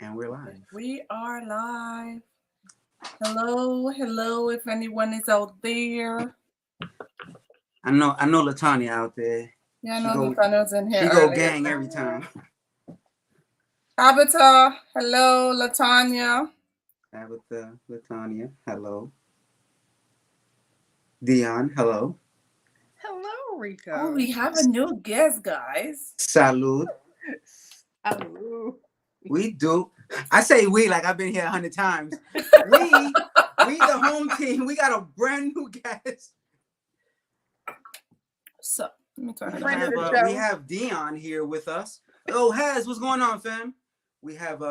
And we're live. We are live. Hello, if anyone is out there. I know Latanya out there. Yeah, I know Latania's in here. She go gang every time. Avatar, hello, Latanya. Avatar, Latanya, hello. Dion, hello. Hello, Rico. Oh, we have a new guest, guys. Salud. Hello. We do. I say we like I've been here 100 times. We the home team. We got a brand new guest. So let me turn it We have Dion here with us. Oh, Haz, what's going on, fam? We have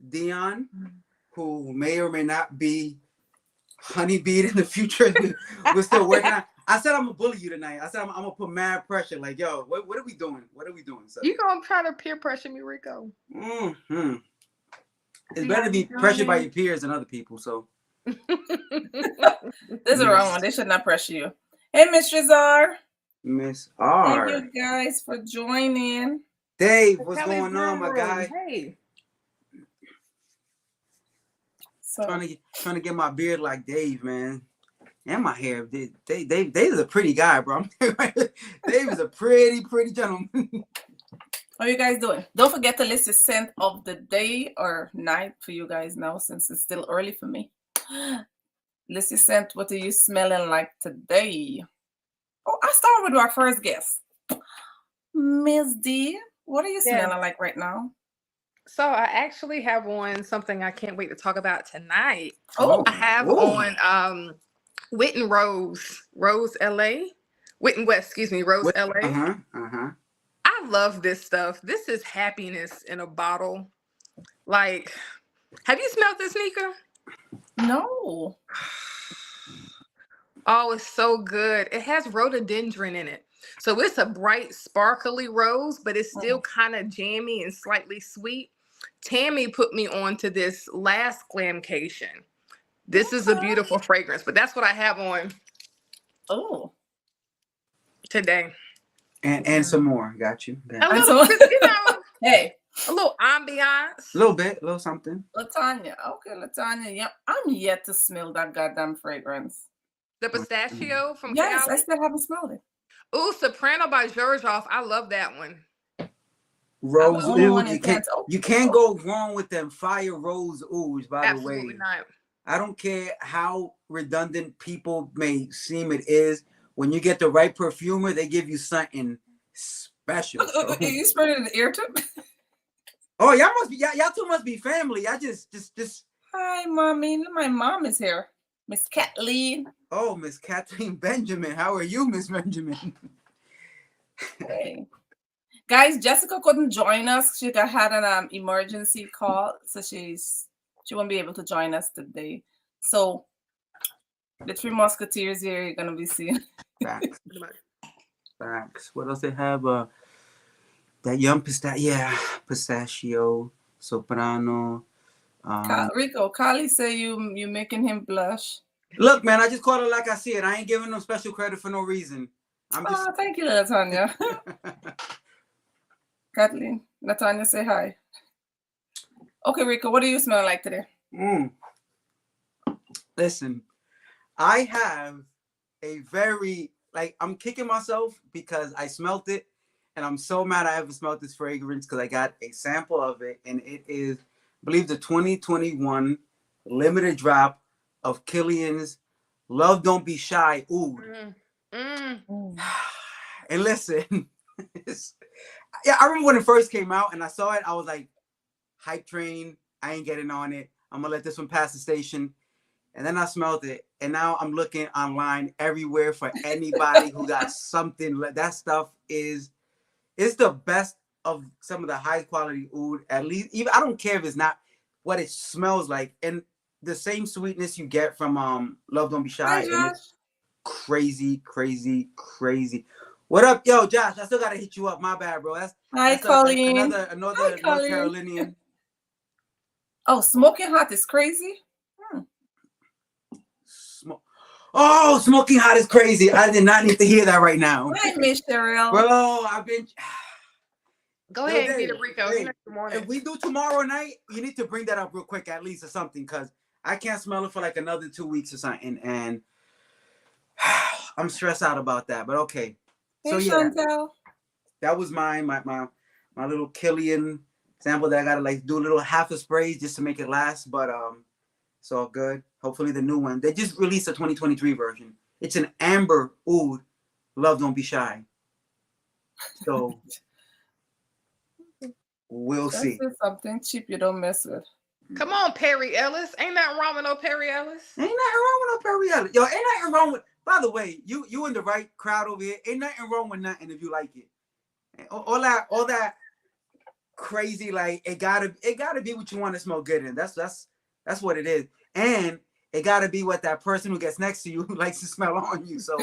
Dion, who may or may not be honeybeed in the future. We're still working on. I said I'm gonna bully you tonight. I said I'm gonna put mad pressure. Like, yo, what are we doing? What are we doing? So You gonna try to peer pressure me, Rico? Mm-hmm. It's better to be pressured by your peers than other people. So this is the wrong one. They should not pressure you. Hey, Miss Rizar. Miss R. Thank you guys for joining. Dave, what's going on, my guy? Hey. So trying to get my beard like Dave, man. And my hair. Dave is a pretty guy, bro. Dave is a pretty gentleman. How are you guys doing? Don't forget to list the scent of the day or night for you guys now, since it's still early for me. List your scent. What are you smelling like today? Oh, I start with our first guest. Miss D, what are you smelling like right now? So I actually have on something I can't wait to talk about tonight. Oh, I have on Witten Rose LA. Witten West, excuse me, Rose LA. I love this stuff. This is happiness in a bottle. Like, have you smelled this, Nika? No. Oh, it's so good. It has rhododendron in it. So it's a bright, sparkly rose, but it's still kind of jammy and slightly sweet. Tammy put me on to this last glamcation. This is a beautiful fragrance, but that's what I have on today. And some more. Got you. A little, hey. A little ambiance. A little bit, a little something. Latanya. Okay, Latanya. Yeah, I'm yet to smell that goddamn fragrance. The pistachio from Yes, Cali. I still haven't smelled it. Ooh, Soprano by Georgioff. I love that one. Rose oud. You can't go wrong with them fire rose ouds, by Absolutely the way. Not. I don't care how redundant people may seem it is. When you get the right perfumer, they give you something special. So. You sprayed it in the ear too? Oh, y'all two must be family. I just. Hi, mommy. My mom is here. Miss Kathleen. Oh, Miss Kathleen Benjamin. How are you, Miss Benjamin? Hey. Guys, Jessica couldn't join us. She had an emergency call, so she won't be able to join us today. So the three musketeers here you're gonna be seeing. Facts. What else they have? That young pistachio, soprano. Rico, Kali say you making him blush. Look, man, I just call it like I see it. I ain't giving them special credit for no reason. Thank you, Latanya. Kathleen, Latanya, say hi. Okay, Rico, what do you smell like today? Listen, I have a very, I'm kicking myself because I smelt it, and I'm so mad I haven't smelled this fragrance because I got a sample of it, and it is, I believe, the 2021 limited drop of Killian's Love Don't Be Shy Oud. And listen, I remember when it first came out and I saw it, I was like, hype train, I ain't getting on it. I'm gonna let this one pass the station. And then I smelled it, and now I'm looking online everywhere for anybody who got something. That stuff it's the best of some of the high quality oud. At least, even I don't care if it's not what it smells like, and the same sweetness you get from Love Don't Be Shy. And it's crazy. What up, yo, Josh? I still gotta hit you up. My bad, bro. Hi, Colleen. Another North Carolinian. Oh, smoking hot is crazy. Oh, smoking hot is crazy. I did not need to hear that right now. Hi, Miss Cheryl. Bro, Go Yo, ahead and get Dave, it, Rico. You Dave, know you want if it. we do tomorrow night, you need to bring that up real quick, at least or something, because I can't smell it for like another 2 weeks or something, and I'm stressed out about that. But okay, so Hey, yeah, Chantel. that was my little Killian sample that I gotta like do a little half a spray just to make it last. But it's all good. Hopefully the new one. They just released a 2023 version. It's an amber oud. Love Don't Be Shy. So we'll That's see. just something cheap you don't mess with. Come on, Perry Ellis. Ain't nothing wrong with no Perry Ellis. Ain't nothing wrong with no Perry Ellis. Yo, ain't nothing wrong with. By the way, you in the right crowd over here. Ain't nothing wrong with nothing if you like it. All that crazy, like it gotta be what you want to smell good in. That's what it is. And it gotta be what that person who gets next to you likes to smell on you. So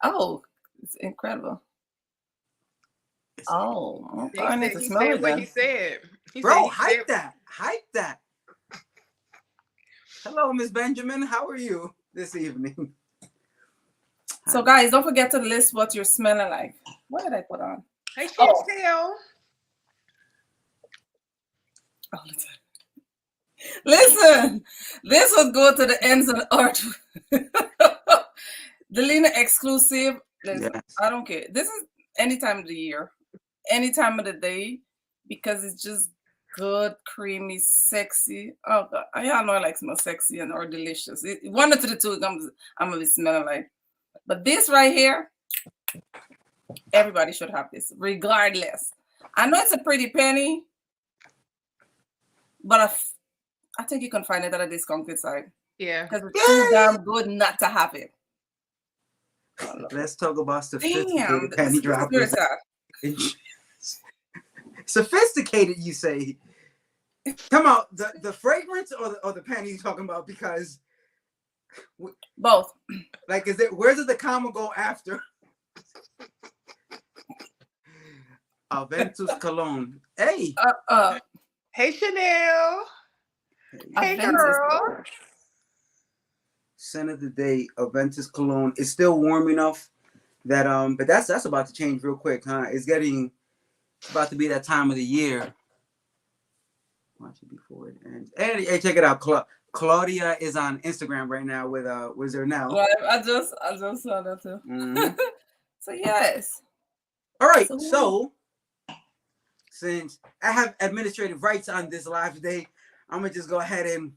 Oh, it's incredible. Oh, He I need said, to he smell said it what then. he said. bro, He hype said, that. Hello, Miss Benjamin. How are you this evening? So, guys, don't forget to list what you're smelling like. What did I put on? Hey, Oh. Chantel. All the time. Listen, this would go to the ends of the earth. The Lena exclusive. Listen, Yes. I don't care. This is any time of the year, any time of the day, because it's just good, creamy, sexy. Oh God, y'all know I like smell sexy and or delicious. One of the two, I'm gonna be smelling like. But this right here, everybody should have this, regardless. I know it's a pretty penny, but I think you can find it at a discounted site. Yeah. Because it's too damn good not to have it. Let's talk about Damn, sophisticated panty droppers. that. Sophisticated, you say? Come out the fragrance or the panty you talking about? Because both. like, where does the comma go after? Aventus Cologne. Hey. Hey, Chanel. Hey, Aventus. girl. Scent of the day, Aventus Cologne. It's still warm enough that but that's about to change real quick, huh? It's about to be that time of the year. Watch it before it ends. And hey, check it out. Claudia is on Instagram right now with Zernell. Right, I just saw that too. Mm-hmm. So yes. All right. So since I have administrative rights on this live today, I'm gonna just go ahead and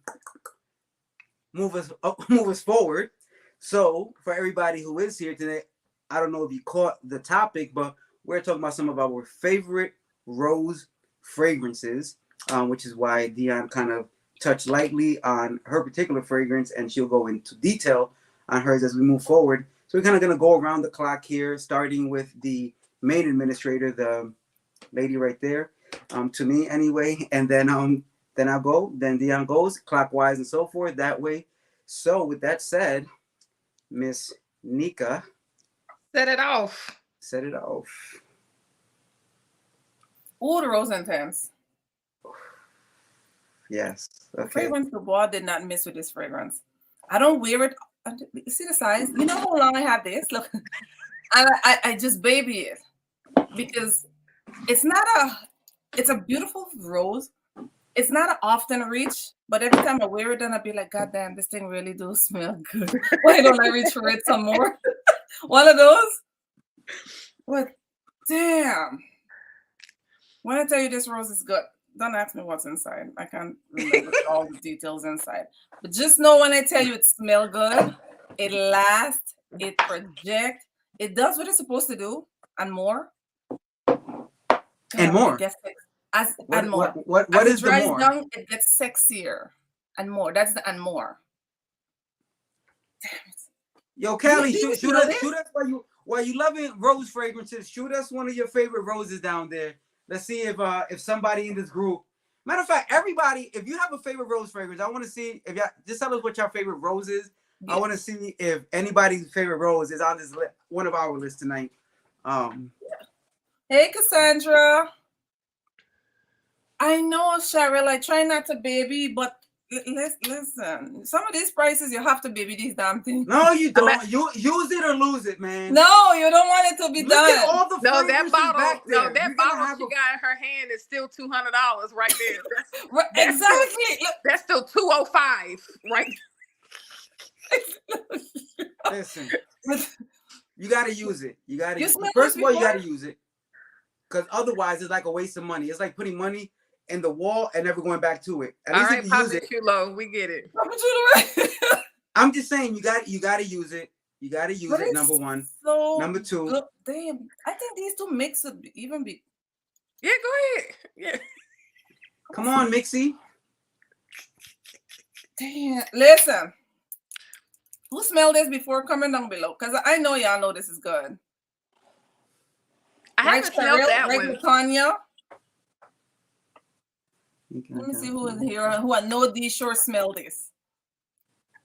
move us forward. So for everybody who is here today, I don't know if you caught the topic, but we're talking about some of our favorite rose fragrances, which is why Dion kind of touched lightly on her particular fragrance, and she'll go into detail on hers as we move forward. So we're kind of going to go around the clock here, starting with the main administrator, the lady right there, to me anyway, and then I'll go, then Dion goes clockwise and so forth that way. So with that said, Miss Nika, set it off. Set it off. Oud Rose Intense. Yes. Okay. Fragrance Dubois did not miss with this fragrance. I don't wear it. You see the size? You know how long I have this? Look, I just baby it because it's a beautiful rose. It's not an often reach, but every time I wear it, then I'll be like, God damn, this thing really does smell good. Why don't I reach for it some more? One of those. But damn. When I tell you this rose is good, don't ask me what's inside. I can't remember all the details inside. But just know when I tell you it smells good, it lasts, it projects, it does what it's supposed to do, and more. And more. And more. What as is it dries the more? down, it gets sexier. And more. That's the and more. Damn it. Yo, Callie, shoot us while you loving rose fragrances. Shoot us one of your favorite roses down there. Let's see if somebody in this group. Matter of fact, everybody, if you have a favorite rose fragrance, I want to see if y'all just tell us what your favorite rose is. Yeah. I want to see if anybody's favorite rose is on this list, one of our lists tonight. Hey, Cassandra. I know, Cheryl, I try not to baby, but Listen, some of these prices you have to baby these damn things. No, you don't. You use it or lose it, man. No, you don't want it to be Look done. at all the No, that fragrances bottle, back there. no, that You're gonna bottle have she a- got in her hand is still $200 right there. Right, that's exactly. That's still 205, right? Listen, you gotta use it. You gotta. You smell First this of all, you before? gotta use it, because otherwise it's like a waste of money. It's like putting money in the wall and never going back to it. At All least right, if you Papa use it. Chulo, we get it. I'm just saying you gotta use it. You gotta use But it. it's Number one. So Number two. good. Damn, I think these two mix would even be. Yeah, go ahead. Yeah. Come on, Mixie. Damn, listen. Who smelled this before? Comment down below, because I know y'all know this is good. I haven't smelled that right, one. Tanya. Let me see who is here who I know these sure smell this.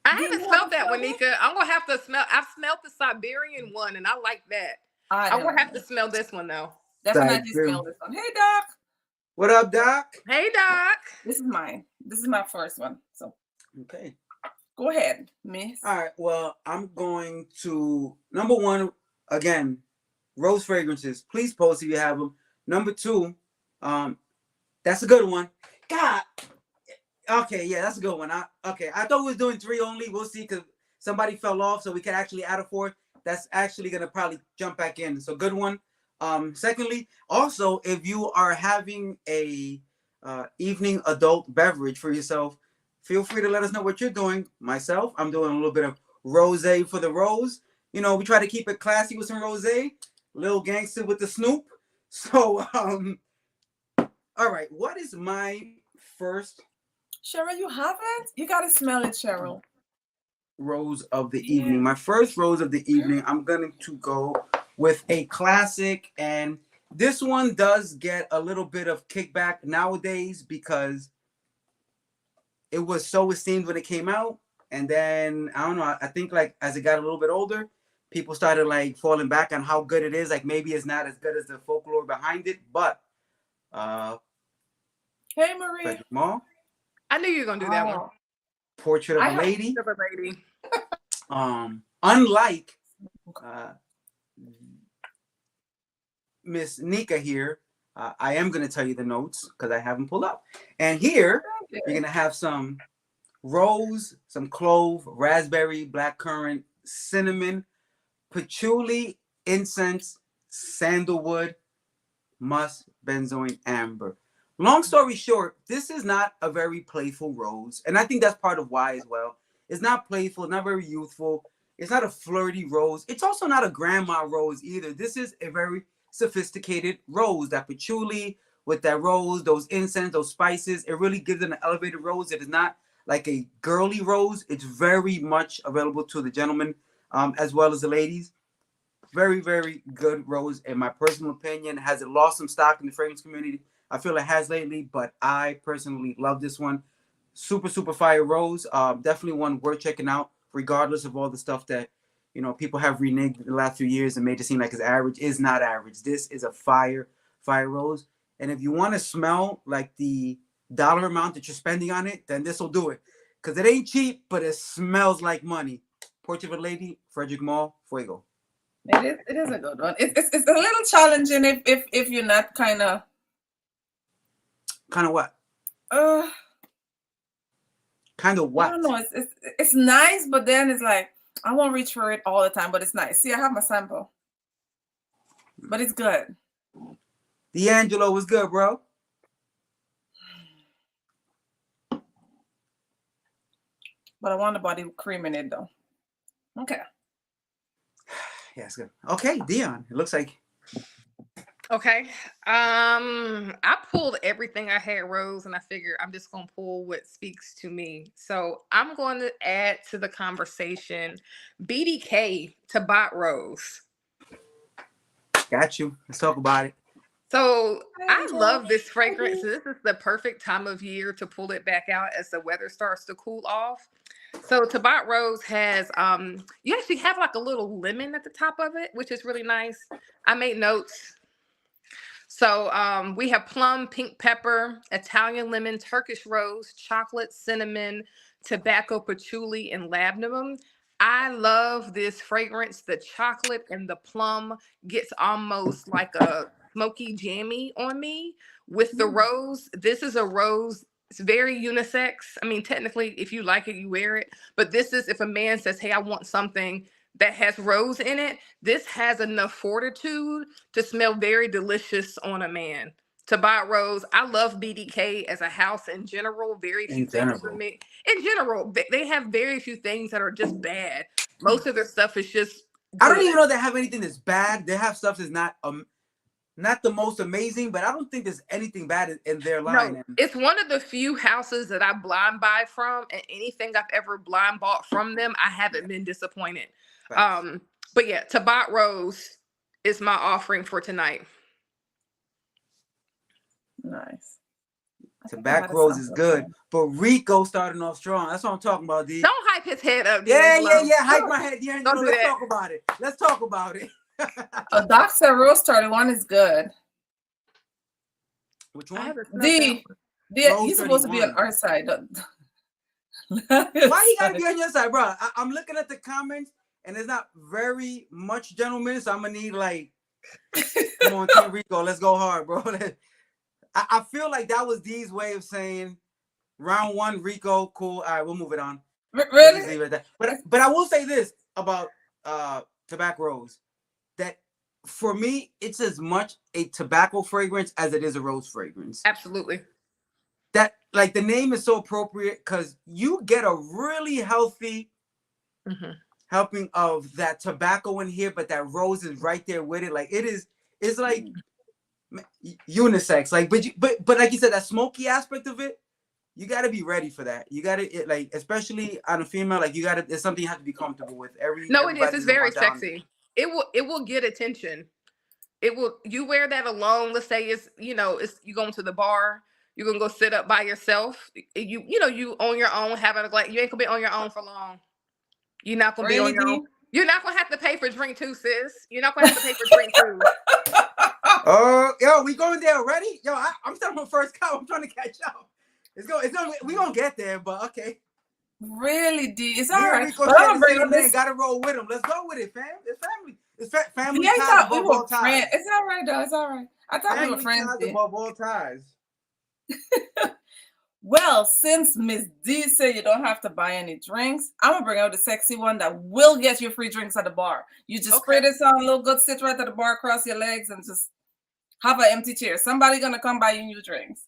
I Do you haven't have smelled to that smell one, it? Nika. I'm gonna have to smell. I've smelled the Siberian one, and I like that. I'm gonna have to smell this one though. Definitely Siberian. smell this one. Hey, Doc. What up, Doc? Hey, Doc. This is mine. This is my first one. So Okay. go ahead, miss. All right. Well, I'm going to number one again. Rose fragrances. Please post if you have them. Number two, that's a good one. God. Okay, yeah, that's a good one. I thought we was doing three only. We'll see, because somebody fell off, so we could actually add a fourth. That's actually gonna probably jump back in. So good one. Secondly, also, if you are having a evening adult beverage for yourself, feel free to let us know what you're doing. Myself, I'm doing a little bit of rosé for the rose. You know, we try to keep it classy with some rosé. Little gangster with the Snoop. So, all right, what is my first Cheryl, you haven't? You gotta smell it, Cheryl. rose of the evening? My first rose of the evening, I'm going to go with a classic, and this one does get a little bit of kickback nowadays because it was so esteemed when it came out, and then I don't know, I think like as it got a little bit older, people started like falling back on how good it is. Like maybe it's not as good as the folklore behind it, but Hey, Marie. Frederic Malle, I knew you were gonna do that one. Portrait of a Lady. Of a lady. Unlike Miss Nika here, I am going to tell you the notes because I haven't pulled up. And here, you're going to have some rose, some clove, raspberry, blackcurrant, cinnamon, patchouli, incense, sandalwood, musk, benzoin, amber. Long story short, this is not a very playful rose. And I think that's part of why as well. It's not playful, not very youthful. It's not a flirty rose. It's also not a grandma rose either. This is a very sophisticated rose. That patchouli with that rose, those incense, those spices, it really gives it an elevated rose. It is not like a girly rose. It's very much available to the gentlemen as well as the ladies. Very, very good rose in my personal opinion. Has it lost some stock in the fragrance community? I feel it has lately, but I personally love this one. Super, super fire rose. Definitely one worth checking out, regardless of all the stuff that, you know, people have reneged the last few years and made it seem like it's average. Is not average. This is a fire rose. And if you want to smell like the dollar amount that you're spending on it, then this will do it. Because it ain't cheap, but it smells like money. Portrait of a Lady, Frederic Malle, Fuego. It is a good one. It's a little challenging if you're not kind of what? Kind of I what? don't know. It's nice, but then it's like I won't reach for it all the time. But it's nice. See, I have my sample, but it's good. D'Angelo was good, bro. But I want the body cream in it though. Okay. Yeah, it's good. Okay, Dion. It looks like. Okay. I pulled everything I had rose, and I figured I'm just gonna pull what speaks to me. So I'm going to add to the conversation BDK Tabat Rose. Got you. Let's talk about it. So I love this fragrance. This is the perfect time of year to pull it back out as the weather starts to cool off. So Tabat Rose has you actually have like a little lemon at the top of it, which is really nice. I made notes. So we have plum, pink pepper, Italian lemon, Turkish rose, chocolate, cinnamon, tobacco, patchouli, and labdanum. I love this fragrance. The chocolate and the plum gets almost like a smoky jammy on me with the rose. This is a rose. It's very unisex. I mean, technically, if you like it, you wear it. But this is if a man says, hey, I want something that has rose in it, this has enough fortitude to smell very delicious on a man. Tabat Rose, I love BDK as a house in general. Very few things for me. In general, they have very few things that are just bad. Most of their stuff is just good. I don't even know they have anything that's bad. They have stuff that's not the most amazing, but I don't think there's anything bad in their line. No, it's one of the few houses that I blind buy from, and anything I've ever blind bought from them, I haven't been disappointed. But yeah, Tabat Rose is my offering for tonight. Nice. Tobacco Rose is good, but Rico starting off strong. That's what I'm talking about, D. Don't hype his head up. Yeah. Hype my head. Yeah, Don't do let's that. talk about it. Let's talk about it. A Doxa Rose 31 is good. Which one? He's supposed to be on our side. Why he gotta be on your side, bro? I'm looking at the comments, and there's not very much gentlemen, so I'm gonna need like, come on, Team Rico, let's go hard, bro. I feel like that was D's way of saying round one, Rico, cool. All right, we'll move it on. Really? Just leave it at that. But I will say this about Tobacco Rose, that for me, it's as much a tobacco fragrance as it is a rose fragrance. Absolutely. That, like, the name is so appropriate because you get a really healthy helping of that tobacco in here, but that rose is right there with it. Like, it's like unisex. Like, but like you said, that smoky aspect of it, you got to be ready for that. You got to, like, especially on a female, like, it's something you have to be comfortable with. It's very sexy. It will get attention. It will. You wear that alone. Let's say it's you going to the bar. You're gonna go sit up by yourself. You on your own having a glass. You ain't gonna be on your own for long. You're not gonna be on your own. You're not gonna have to pay for drink too, sis. You're not gonna have to pay for drink too. Oh, yo, we going there already? Yo, I'm starting my first cup. I'm trying to catch up. We gonna get there, but okay. Really, D? It's all right. But I'm bringing this. Gotta roll with them. Let's go with it, fam. It's family. It's family ties above all ties. It's all right, though. It's all right. I thought we were friends. Above all ties. Well, since Miss D said you don't have to buy any drinks, I'm gonna bring out the sexy one that will get you free drinks at the bar. You just spray this on a little good, sit right at the bar, cross your legs, and just have an empty chair. Somebody gonna come buy you new drinks.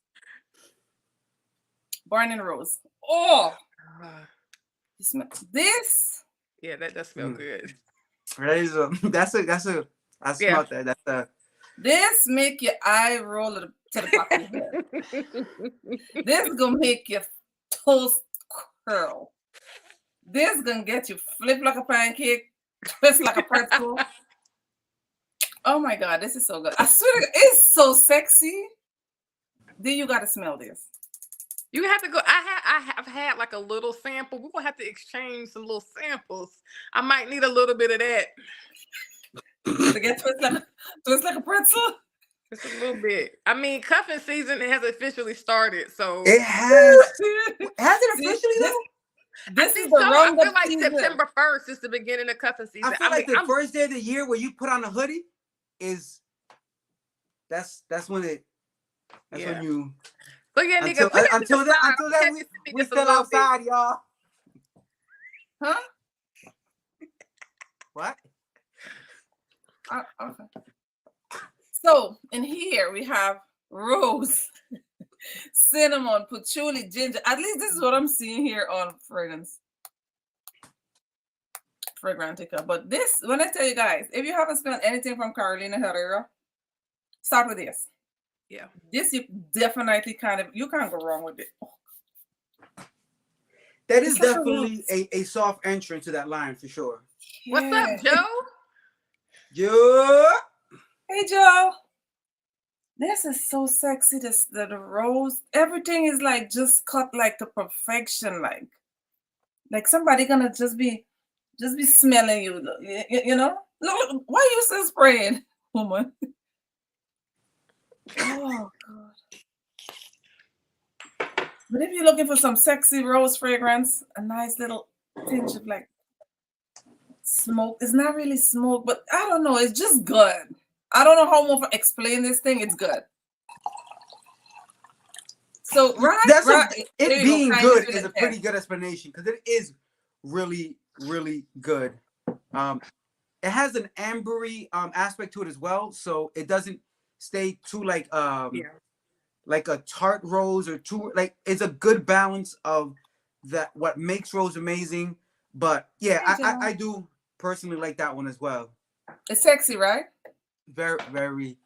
Burning Rose. Oh, you smell this? Yeah, that does smell good. I smell that. That's a. This make your eye roll to the back of your head. This is gonna make your toes curl. This is gonna get you flip like a pancake, twist like a pretzel. Oh my God, this is so good. I swear to God, it's so sexy. Then you gotta smell this. You have to go. I have had like a little sample. We're gonna have to exchange some little samples. I might need a little bit of that. To get twist like a pretzel? Just a little bit. I mean, cuffing season has officially started, so it has. Has it officially though? This is so. the I feel like season. September 1st is the beginning of cuffing season. I feel like the first day of the year where you put on a hoodie is that's when it. That's when you. Look at until that we still outside, y'all. Huh? What? Okay. So in here we have rose, cinnamon, patchouli, ginger. At least this is what I'm seeing here on Fragrantica. But this, when I tell you guys, if you haven't smelled anything from Carolina Herrera, start with this. Yeah, this you definitely you can't go wrong with it. That is definitely a soft entrance to that line for sure. Yeah. What's up, Joe? Joe. Hey, Joe. This is so sexy. The rose, everything is like just cut like to perfection. Like somebody gonna just be smelling you. You know? Look, why are you still spraying, woman? Oh God. But if you're looking for some sexy rose fragrance, a nice little tinge of like smoke. It's not really smoke, but I don't know. It's just good. I don't know how more to explain this thing. It's good. So That's right. it There you go, being kindness good with is a intent. pretty good explanation because it is really, really good. It has an ambery aspect to it as well, so it doesn't stay too like like a tart rose or too like it's a good balance of that what makes rose amazing. But yeah, Hey, I do personally like that one as well. It's sexy, right? Very, very.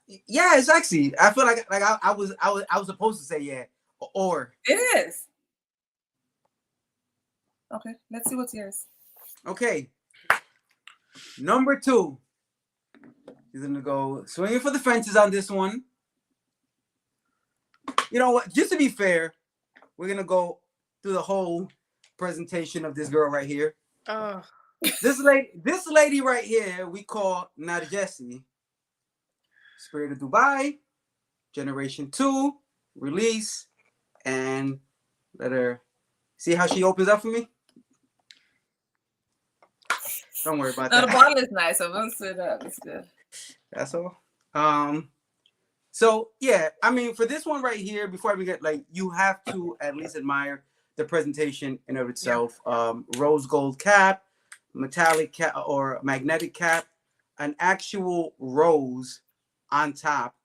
Yeah, it's sexy. I feel like I was supposed to say yeah or It is. Okay, let's see what's yours. okay. Number 2. He's gonna go swinging for the fences on this one. You know what? Just to be fair, we're gonna go through the whole presentation of this girl right here. Oh. This lady right here, we call Narjesi. Spirit of Dubai, Generation 2, release, and let her see how she opens up for me. Don't worry about No, that. the bottle is nice. I won't say that. It's good. That's all. So yeah, I mean, for this one right here, before we get like, you have to at least admire the presentation in of itself. Rose gold cap, metallic cap or magnetic cap, an actual rose on top,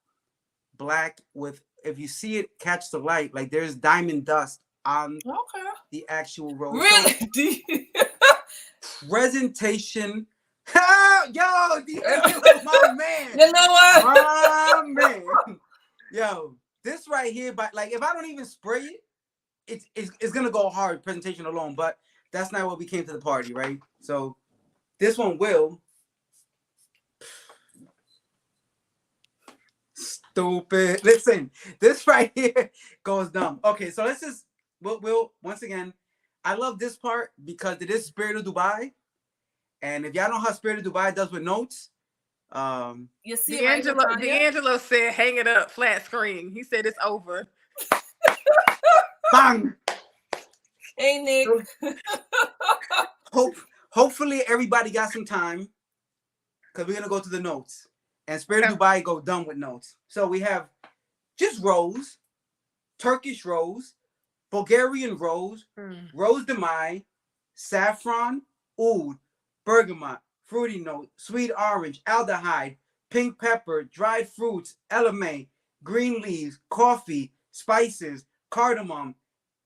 black with, if you see it catch the light, like there's diamond dust on the actual rose. Really? So, presentation. Yo, D'Angelo, my man. You know what? My man. Yo, this right here, but like if I don't even spray it, it's gonna go hard presentation alone. But that's not what we came to the party, right? So this one will. Stupid. Listen, this right here goes dumb. Okay, so let's just we'll once again. I love this part because it is Spirit of Dubai. And if y'all know how Spirit of Dubai does with notes, you see, D'Angelo said, "Hang it up, flat screen." He said it's over. Bang. Hey, Nick. Hopefully everybody got some time because we're gonna go to the notes. And Spirit of Dubai go dumb with notes. So we have just rose, Turkish rose, Bulgarian rose, rose de mai, saffron, oud, bergamot, fruity note, sweet orange, aldehyde, pink pepper, dried fruits, eleme, green leaves, coffee, spices, cardamom,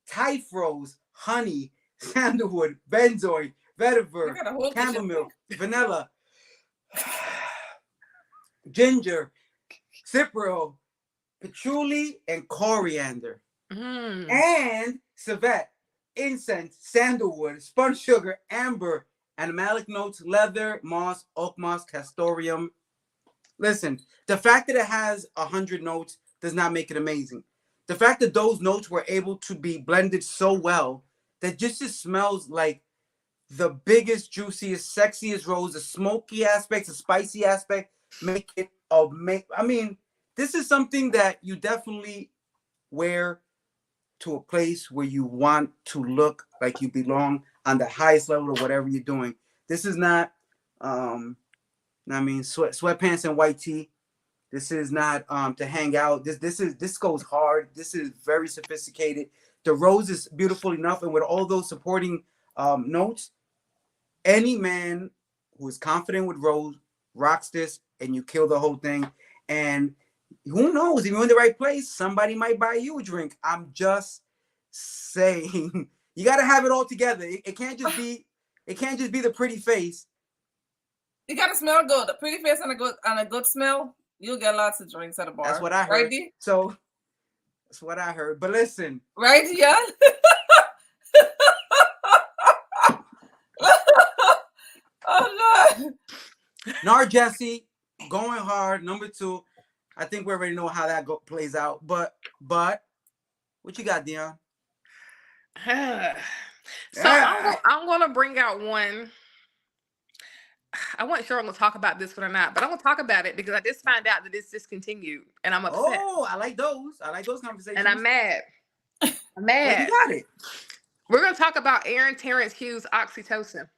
typh rose, honey, sandalwood, benzoin, vetiver, chamomile, vanilla, ginger, cypriol, patchouli, and coriander. And civet, incense, sandalwood, spun sugar, amber, animalic notes, leather, moss, oak moss, castoreum. Listen, the fact that it has 100 notes does not make it amazing. The fact that those notes were able to be blended so well that just smells like the biggest, juiciest, sexiest rose, the smoky aspects, the spicy aspect, make it I mean, this is something that you definitely wear to a place where you want to look like you belong on the highest level of whatever you're doing. This is not sweatpants and white tee. This is not to hang out. This goes hard. This is very sophisticated. The rose is beautiful enough, and with all those supporting notes, any man who is confident with rose rocks this, and you kill the whole thing. And who knows, if you're in the right place, somebody might buy you a drink. I'm just saying, you got to have it all together. It can't just be the pretty face. You got to smell good. A pretty face and a good smell, you'll get lots of drinks at a bar. That's what I heard. Right, So that's what I heard. But listen, right, yeah. Oh no. Narjesi going hard. Number 2. I think we already know how that plays out. But what you got, Dion? So I'm gonna bring out one. I wasn't sure I'm gonna talk about this one or not, but I'm gonna talk about it because I just found out that it's discontinued, and I'm upset. Oh, I like those. I like those conversations. And I'm mad. I'm Well, mad. you got it. We're gonna talk about Aaron Terrence Hughes oxytocin.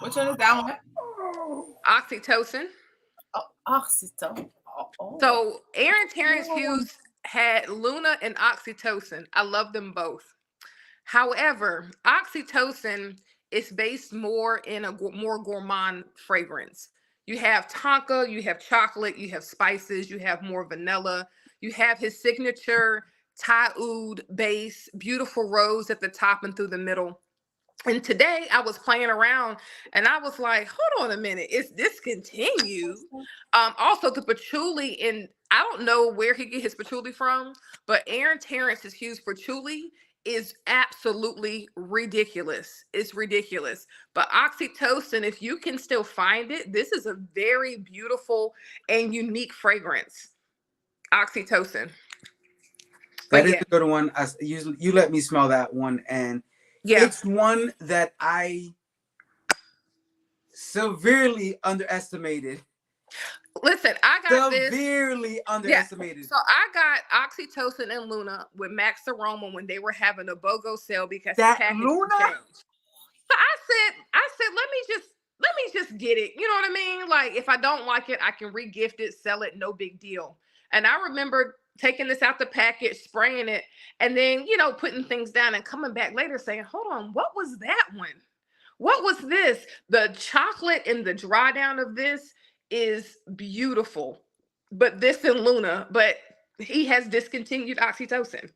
Which one is that one? Oxytocin. Oh, oxytocin. Oh. So Aaron Terrence Hughes had Luna and oxytocin. I love them both. However, oxytocin is based more in a more gourmand fragrance. You have tonka, you have chocolate, you have spices, you have more vanilla. You have his signature Thai oud base, beautiful rose at the top and through the middle. And today I was playing around and I was like, hold on a minute, it's discontinued. Also the patchouli, and I don't know where he get his patchouli from, but Aaron Terrence's Hughes patchouli is absolutely ridiculous. It's ridiculous. But oxytocin, if you can still find it, this is a very beautiful and unique fragrance. Oxytocin. That is a good one. You let me smell that one, and it's one that I severely underestimated. Listen, I got severely underestimated. Yeah. So I got oxytocin and Luna with Max Aroma when they were having a BOGO sale because that the package Luna. changed. So I said, let me just get it. You know what I mean? Like if I don't like it, I can re-gift it, sell it, no big deal. And I remember taking this out the package, spraying it, and then, you know, putting things down and coming back later saying, hold on, what was that one? What was this? The chocolate and the dry down of this is beautiful. But this and Luna, but he has discontinued oxytocin.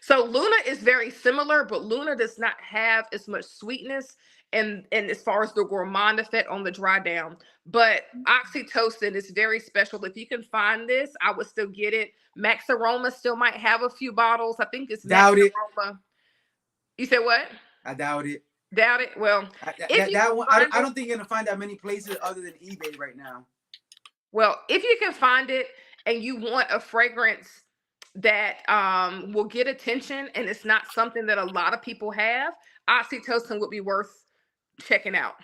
So Luna is very similar, but Luna does not have as much sweetness and as far as the gourmand effect on the dry down. But oxytocin is very special. If you can find this, I would still get it. Max Aroma still might have a few bottles. I think it's Max Aroma. You said what? I doubt it. Doubt it? Well, that one, I don't think you're going to find that many places other than eBay right now. Well, if you can find it and you want a fragrance that will get attention and it's not something that a lot of people have, oxytocin would be worth checking out.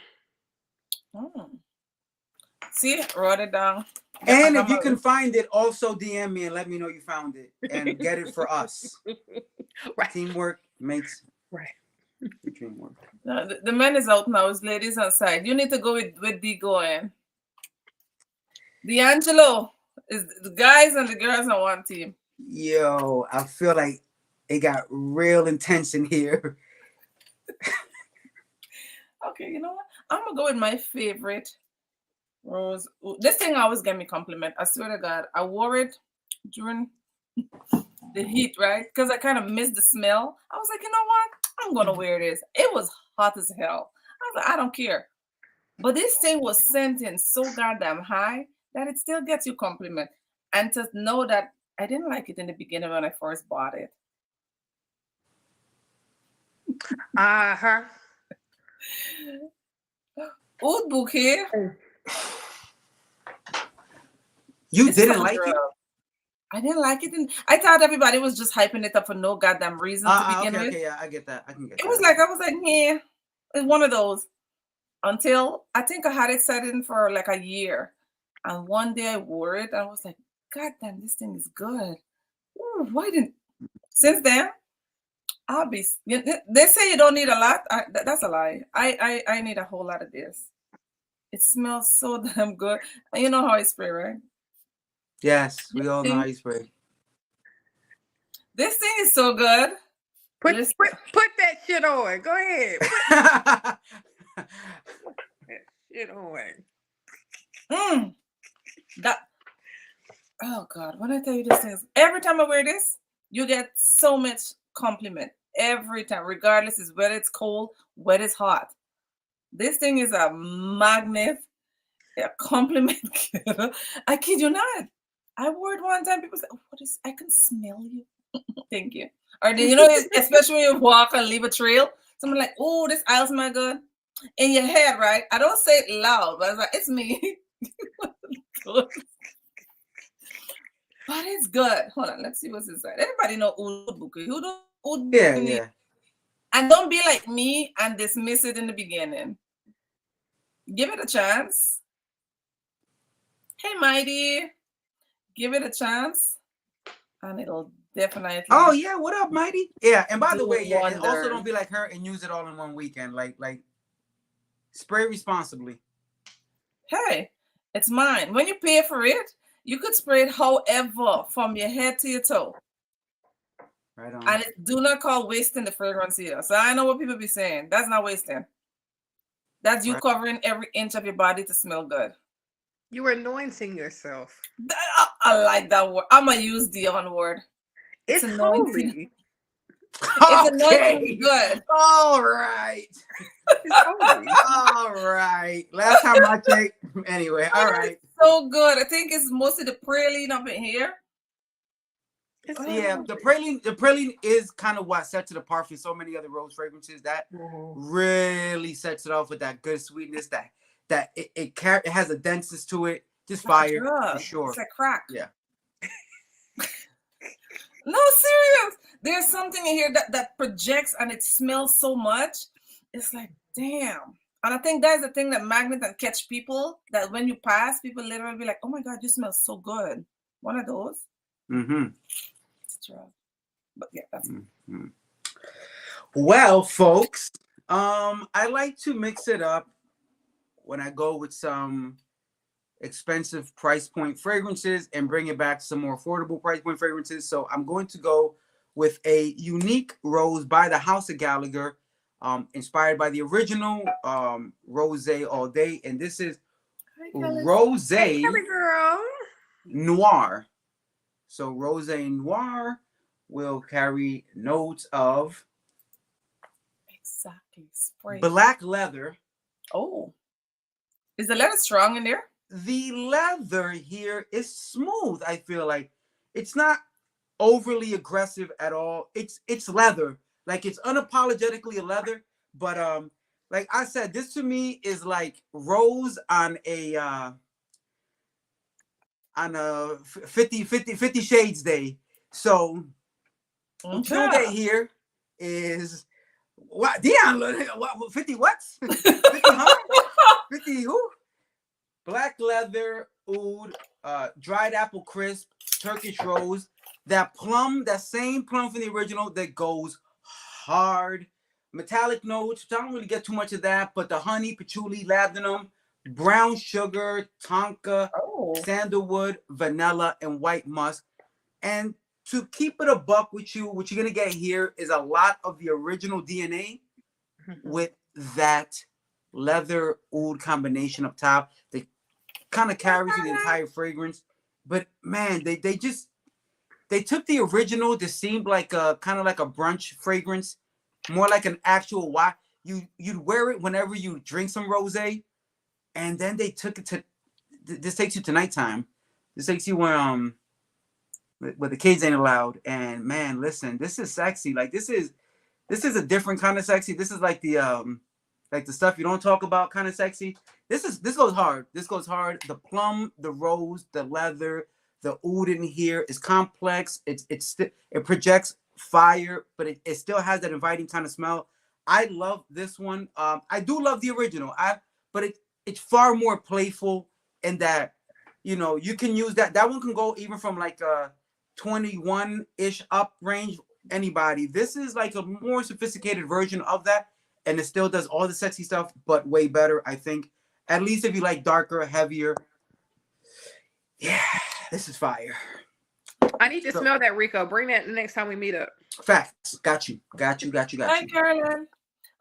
See, wrote it down. And if you can find it, also DM me and let me know you found it and get it for us. Right. Teamwork makes the dream work. No, the man is out now. His ladies outside. You need to go with D going. D'Angelo is the guys and the girls on one team. Yo, I feel like it got real intense in here. Okay, you know what? I'm gonna go with my favorite rose. This thing always get me compliment. I swear to God, I wore it during the heat, right? Because I kind of missed the smell. I was like, you know what? I'm gonna wear this. It was hot as hell. I was like, I don't care. But this thing was scenting so goddamn high that it still gets you compliment. And to know that I didn't like it in the beginning when I first bought it. Uh-huh. Oud Bouquet. You didn't like it? I didn't like it. I thought everybody was just hyping it up for no goddamn reason to begin with. Okay, yeah, I get that. I can get that. I was like, yeah, it's one of those. Until I think I had it set in for like a year. And one day I wore it and I was like, God damn, this thing is good. Ooh, why didn't since then they say you don't need a lot. That's a lie. I need a whole lot of this. It smells so damn good. And you know how I spray, right? Yes, we all know how you spray. This thing is so good. Put that shit on. Go ahead. Put that shit on. Oh God, when I tell you this thing, every time I wear this, you get so much compliment. Every time, regardless is whether it's cold, whether it's hot. This thing is a magnet, a compliment. I kid you not. I wore it one time. People say, oh, "What is? I can smell you." Thank you. Or do you know, especially when you walk and leave a trail, someone like, "Oh, this aisle smell good." In your head, right? I don't say it loud, but it's like, it's me. But it's good. Hold on, let's see what's inside. Everybody know Oud Bouquet. Who do Oud Bouquet? Yeah. And don't be like me and dismiss it in the beginning. Give it a chance. Hey, Mighty, give it a chance, and it'll definitely. Oh yeah, what up, Mighty? Yeah, and by the Do way, yeah, and also wonders. don't be like her and use it all in one weekend. Like spray responsibly. Hey, it's mine. When you pay for it, you could spray it however, from your head to your toe. Right on. And it do not call wasting the fragrance either. So I know what people be saying. That's not wasting. That's you Right. covering every inch of your body to smell good. You were anointing yourself. I like that word. I'm gonna use the on word. It's anointing. holy. It's anointing good. All right. It's holy. All right. Last time I checked. Anyway, all right. So good. I think it's mostly the praline up in here. It's Yeah, holy. the praline is kind of what sets it apart from so many other rose fragrances. That really sets it off with that good sweetness. That it has a denseness to it. Just fire Yeah, for sure. It's like crack. Yeah. No, serious. There's something in here that projects and it smells so much. It's like, damn. And I think that's the thing that magnet and catch people, that when you pass, people literally be like, oh my God, you smell so good. One of those. Mm-hmm. It's true. But yeah, that's Mm-hmm. Well, folks, I like to mix it up when I go with some expensive price point fragrances and bring it back to some more affordable price point fragrances. So I'm going to go with a unique rose by the House of Gallagher, inspired by the original Rose All Day, and this is Rose Hey, Kelly girl. Noir. So Rose Noir will carry notes of exactly spray. black leather. Oh, is the leather strong in there? The leather here is smooth. I feel like it's not overly aggressive at all. It's leather. Like it's unapologetically a leather, but like I said, this to me is like rose on a 50 shades day. So what you'll get here is what Dion, what 50 what? 50 huh? 50 who? Black leather, oud, dried apple crisp, Turkish rose, that plum, that same plum from the original that goes hard. Metallic notes, I don't really get too much of that, but the honey, patchouli, labdanum, brown sugar, tonka, sandalwood, vanilla, and white musk. And to keep it a buck with you, what you're gonna get here is a lot of the original DNA with that leather oud combination up top. They kind of carries through the entire fragrance, but man, they took the original that seemed like a kind of like a brunch fragrance, more like an actual you'd wear it whenever you drink some rosé, and then they took it to this takes you to nighttime. This takes you when the kids ain't allowed, and man, listen, this is sexy. Like this is a different kind of sexy. This is like the stuff you don't talk about kind of sexy. This goes hard. This goes hard. The plum, the rose, the leather, the oud in here is complex. It projects fire, but it still has that inviting kind of smell. I love this one. I do love the original. But it's far more playful in that, you know, you can use that. That one can go even from like a 21-ish up range. Anybody. This is like a more sophisticated version of that. And it still does all the sexy stuff, but way better, I think. At least if you like darker, heavier. Yeah, this is fire. I need to smell that, Rico. Bring that the next time we meet up. Facts. Got you. Hi, Carolyn.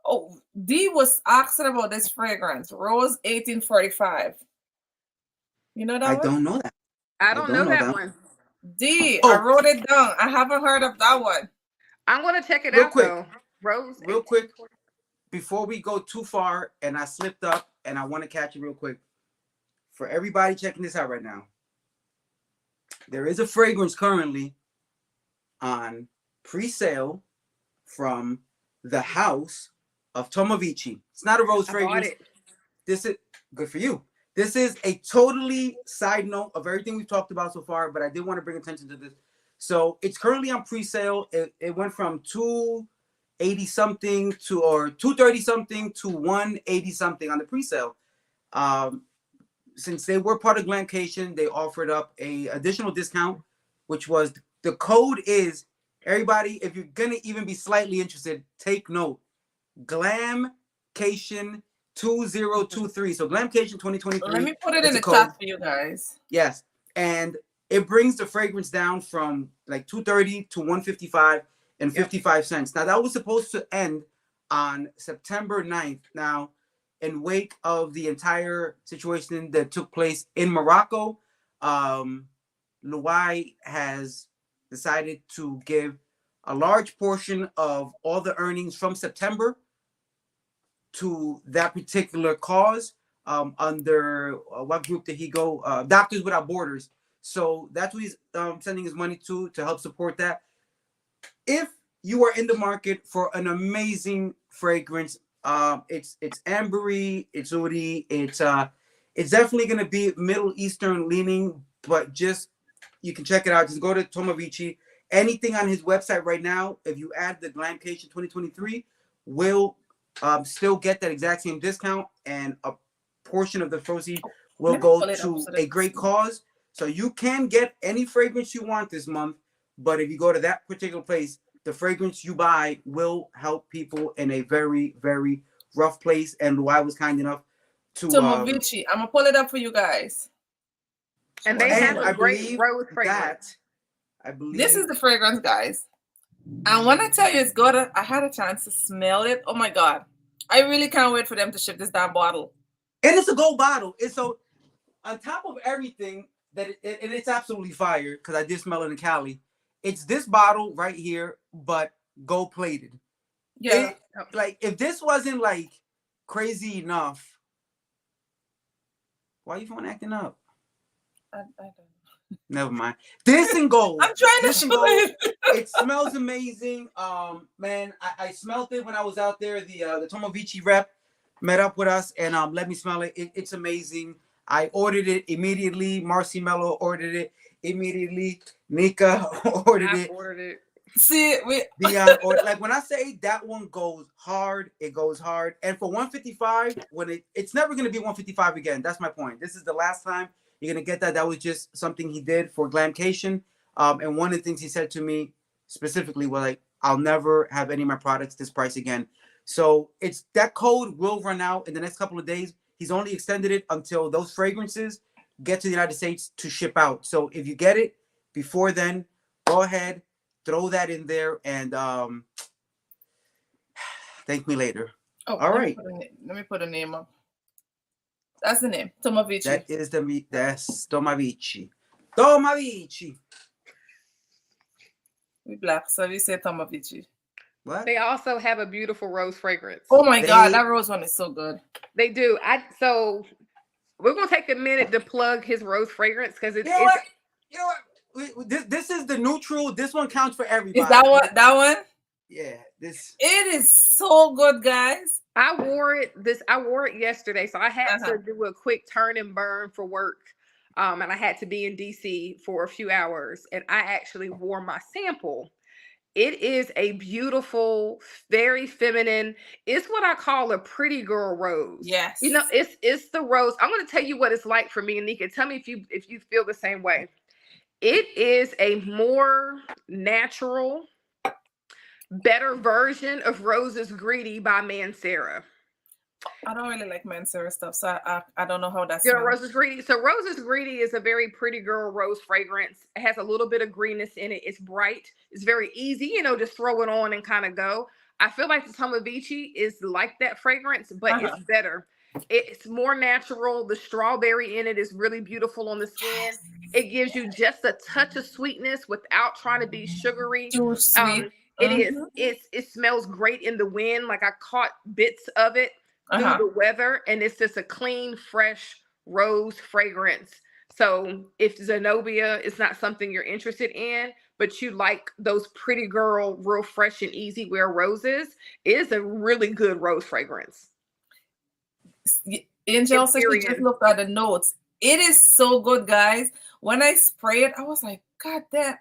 Oh, D was asking about this fragrance, Rose 1845. You know that I one? don't know that. I don't know that one. D, I wrote it down. I haven't heard of that one. I'm going to check it Real out, quick. though. Rose. Real quick, before we go too far, and I slipped up, and I want to catch it real quick. For everybody checking this out right now, there is a fragrance currently on pre-sale from the House of Tomovici. It's not a rose fragrance. This is good for you. This is a totally side note of everything we've talked about so far, but I did want to bring attention to this. So it's currently on pre-sale. It went from $280 something to, or $230 something to $180 something on the pre-sale. Since they were part of Glamcation, they offered up a additional discount, which was the code is everybody. If you're gonna even be slightly interested, take note. Glamcation 2023. So Glamcation 2023. Let me put it in the code. chat for you guys. Yes, and it brings the fragrance down from like $230 to $155 and 55 cents. Now that was supposed to end on September 9th. Now, in wake of the entire situation that took place in Morocco, Luai has decided to give a large portion of all the earnings from September to that particular cause. Under what group did he go? Doctors Without Borders. So that's what he's sending his money to help support that. If you are in the market for an amazing fragrance, it's ambery, it's oudi, it's definitely gonna be Middle Eastern leaning, but just you can check it out. Just go to Tomovici. Anything on his website right now, if you add the Glamcation 2023, will still get that exact same discount, and a portion of the proceeds will go to a great cause. So you can get any fragrance you want this month, but if you go to that particular place, the fragrance you buy will help people in a very, very rough place. And Luai was kind enough to Tomovici. I'm gonna pull it up for you guys. And they have a great rose fragrance. I believe This is the fragrance, guys. And when I tell you it's good, I had a chance to smell it. Oh my God. I really can't wait for them to ship this damn bottle. And it's a gold bottle. It's so on top of everything that it's absolutely fire, because I did smell it in Cali. It's this bottle right here, but gold plated. Yeah. Like if this wasn't like crazy enough, why are you phone acting up? I don't know. Never mind. This in gold. I'm trying to This in show gold. it. It smells amazing. Man, I smelled it when I was out there. The Tomovici rep met up with us and let me smell it. It's amazing. I ordered it immediately. Marcy Mello ordered it immediately. Nika ordered it. See, Dion ordered. Like when I say that one goes hard, it goes hard. And for 155, when it's never gonna be 155 again. That's my point. This is the last time you're gonna get that. That was just something he did for Glamcation. And one of the things he said to me specifically was like, I'll never have any of my products this price again. So it's that code will run out in the next couple of days. He's only extended it until those fragrances get to the United States to ship out. So if you get it before then, go ahead, throw that in there, and thank me later. oh, All right. Let me put a name up. That's the name. Tomovici. That's Tomovici. Tomovici. We black, so we say Tomovici. What? They also have a beautiful rose fragrance. Oh my God, that rose one is so good. They do. So we're gonna take a minute to plug his rose fragrance because it's. You know what? This is the neutral. This one counts for everybody. Is that what that one? Yeah. This. It is so good, guys. I wore it yesterday, so I had to do a quick turn and burn for work. And I had to be in DC for a few hours, and I actually wore my sample. It is a beautiful, very feminine. It's what I call a pretty girl rose. Yes. You know, it's the rose. I'm going to tell you what it's like for me and Nika. Tell me if you feel the same way. It is a more natural, better version of Rose is Greedy by Mancera. I don't really like Mancera stuff, so I don't know how that's. You know, Rose is Greedy. So Rose is Greedy is a very pretty girl rose fragrance. It has a little bit of greenness in it. It's bright. It's very easy, just throw it on and kind of go. I feel like the Tomovici is like that fragrance, but it's better. It's more natural. The strawberry in it is really beautiful on the skin. It gives you just a touch of sweetness without trying to be sugary. Too sweet. It smells great in the wind. Like I caught bits of it through the weather, and it's just a clean, fresh rose fragrance. So if Zenobia is not something you're interested in, but you like those pretty girl, real fresh and easy wear roses, it is a really good rose fragrance. Angel said she just looked at the notes. It is so good, guys. When I spray it, I was like, God damn,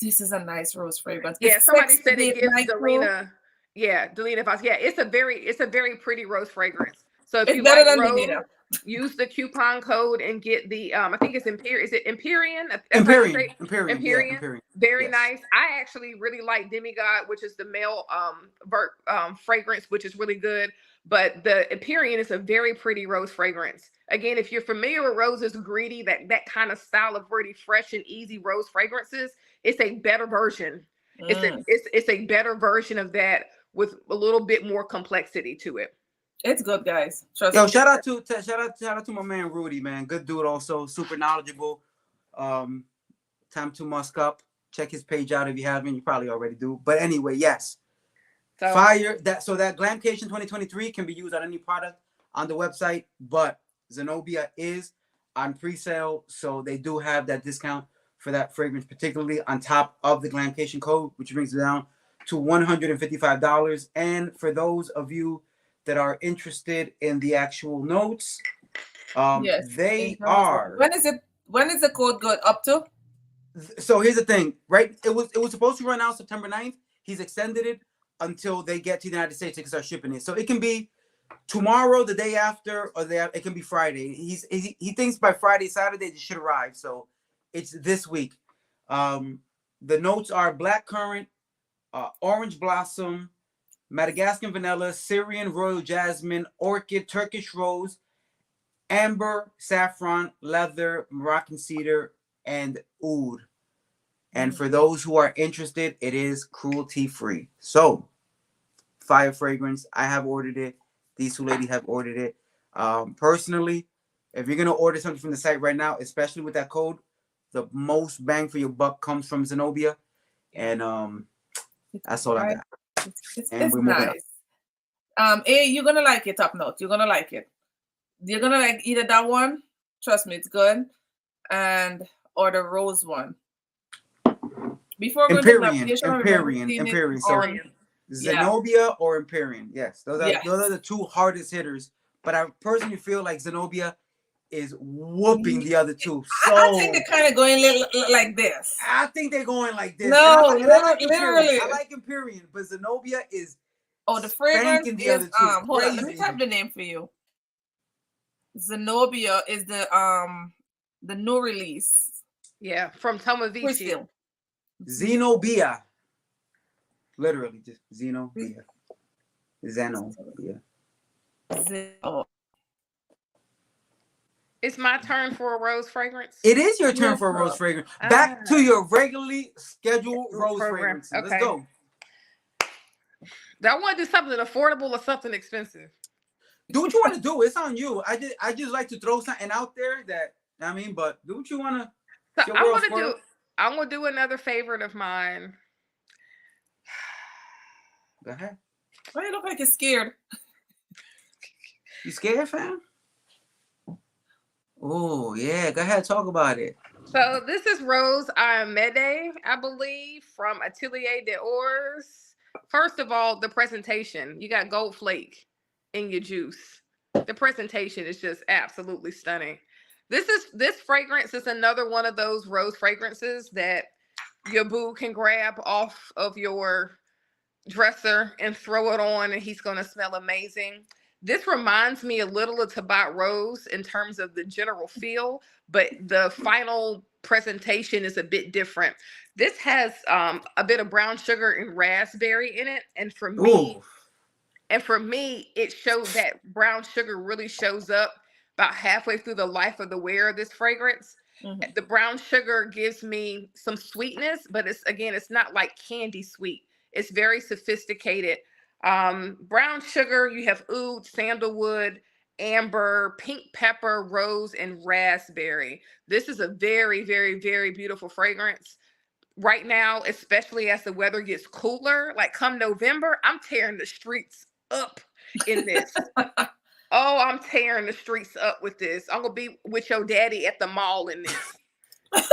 this is a nice rose fragrance. Yeah, somebody said it gives Delina. Yeah, Delina Voss. Yeah, it's a very pretty rose fragrance. So if it's you better like than rose, Delina. use the coupon code and get the I think it's Empyrean. Is it Empyrean? That's how you say it? Empyrean. Yeah, Empyrean. Empyrean. Very Yes. nice. I actually really like Demigod, which is the male fragrance, which is really good. But the Empyrean is a very pretty rose fragrance. Again, if you're familiar with roses, greedy, that kind of style of really fresh and easy rose fragrances, it's a better version. It's a better version of that with a little bit more complexity to it. It's good, guys. Trust Yo, me. shout out to my man Rudy, man. Good dude, also super knowledgeable. Time to Musk Up. Check his page out if you haven't. You probably already do. But anyway, yes. So, Fire that Glamcation 2023 can be used on any product on the website, but Zenobia is on pre-sale, so they do have that discount for that fragrance, particularly on top of the Glamcation code, which brings it down to $155. And for those of you that are interested in the actual notes, Yes, they are. When is the code good up to? So here's the thing, right? It was supposed to run out September 9th. He's extended it until they get to the United States. They can start shipping it. So it can be tomorrow, the day after, or it can be Friday. He thinks by Friday, Saturday, it should arrive. So it's this week. The notes are blackcurrant, orange blossom, Madagascan vanilla, Syrian royal jasmine, orchid, Turkish rose, amber, saffron, leather, Moroccan cedar, and oud. And for those who are interested, it is cruelty-free. So, fire fragrance. I have ordered it. These two ladies have ordered it. Personally, if you're going to order something from the site right now, especially with that code, the most bang for your buck comes from Zenobia. And that's all I got. It's we're moving nice. You're going to like it, Top Note. You're going to like it. You're going to like either that one. Trust me, it's good. Or the rose one. Before Empyrean. So Zenobia or Empyrean. Yes, those are the two hardest hitters. But I personally feel like Zenobia is whooping the other two. So I think they're kind of going like this. I think they're going like this. No, literally. I like Empyrean, but Zenobia is the fragrance the other two. Hold on, let me type the name for you. Zenobia is the new release. Yeah, from Tomovici. Zenobia. Literally, just Zenobia. Zenobia. It's my turn for a rose fragrance. It is your turn for a rose fragrance. Back to your regularly scheduled rose fragrance. Okay. Let's go. Do I want to do something affordable or something expensive? Do what you want to do. It's on you. I just like to throw something out there that but do what you want to. So I'm gonna do another favorite of mine. Go ahead. Why you look like you're scared? You scared, fam? Oh yeah, go ahead, talk about it. So this is Rose Ayamide, I believe, from Atelier des Ors. First of all, the presentation. You got gold flake in your juice. The presentation is just absolutely stunning. This fragrance is another one of those rose fragrances that your boo can grab off of your dresser and throw it on, and he's going to smell amazing. This reminds me a little of Tabat Rose in terms of the general feel, but the final presentation is a bit different. This has a bit of brown sugar and raspberry in it, and for me, it shows that brown sugar really shows up about halfway through the life of the wearer of this fragrance. Mm-hmm. The brown sugar gives me some sweetness, but it's not like candy sweet. It's very sophisticated. Brown sugar, you have oud, sandalwood, amber, pink pepper, rose, and raspberry. This is a very, very, very beautiful fragrance. Right now, especially as the weather gets cooler, like come November, I'm tearing the streets up in this. Oh, I'm tearing the streets up with this. I'm going to be with your daddy at the mall in this.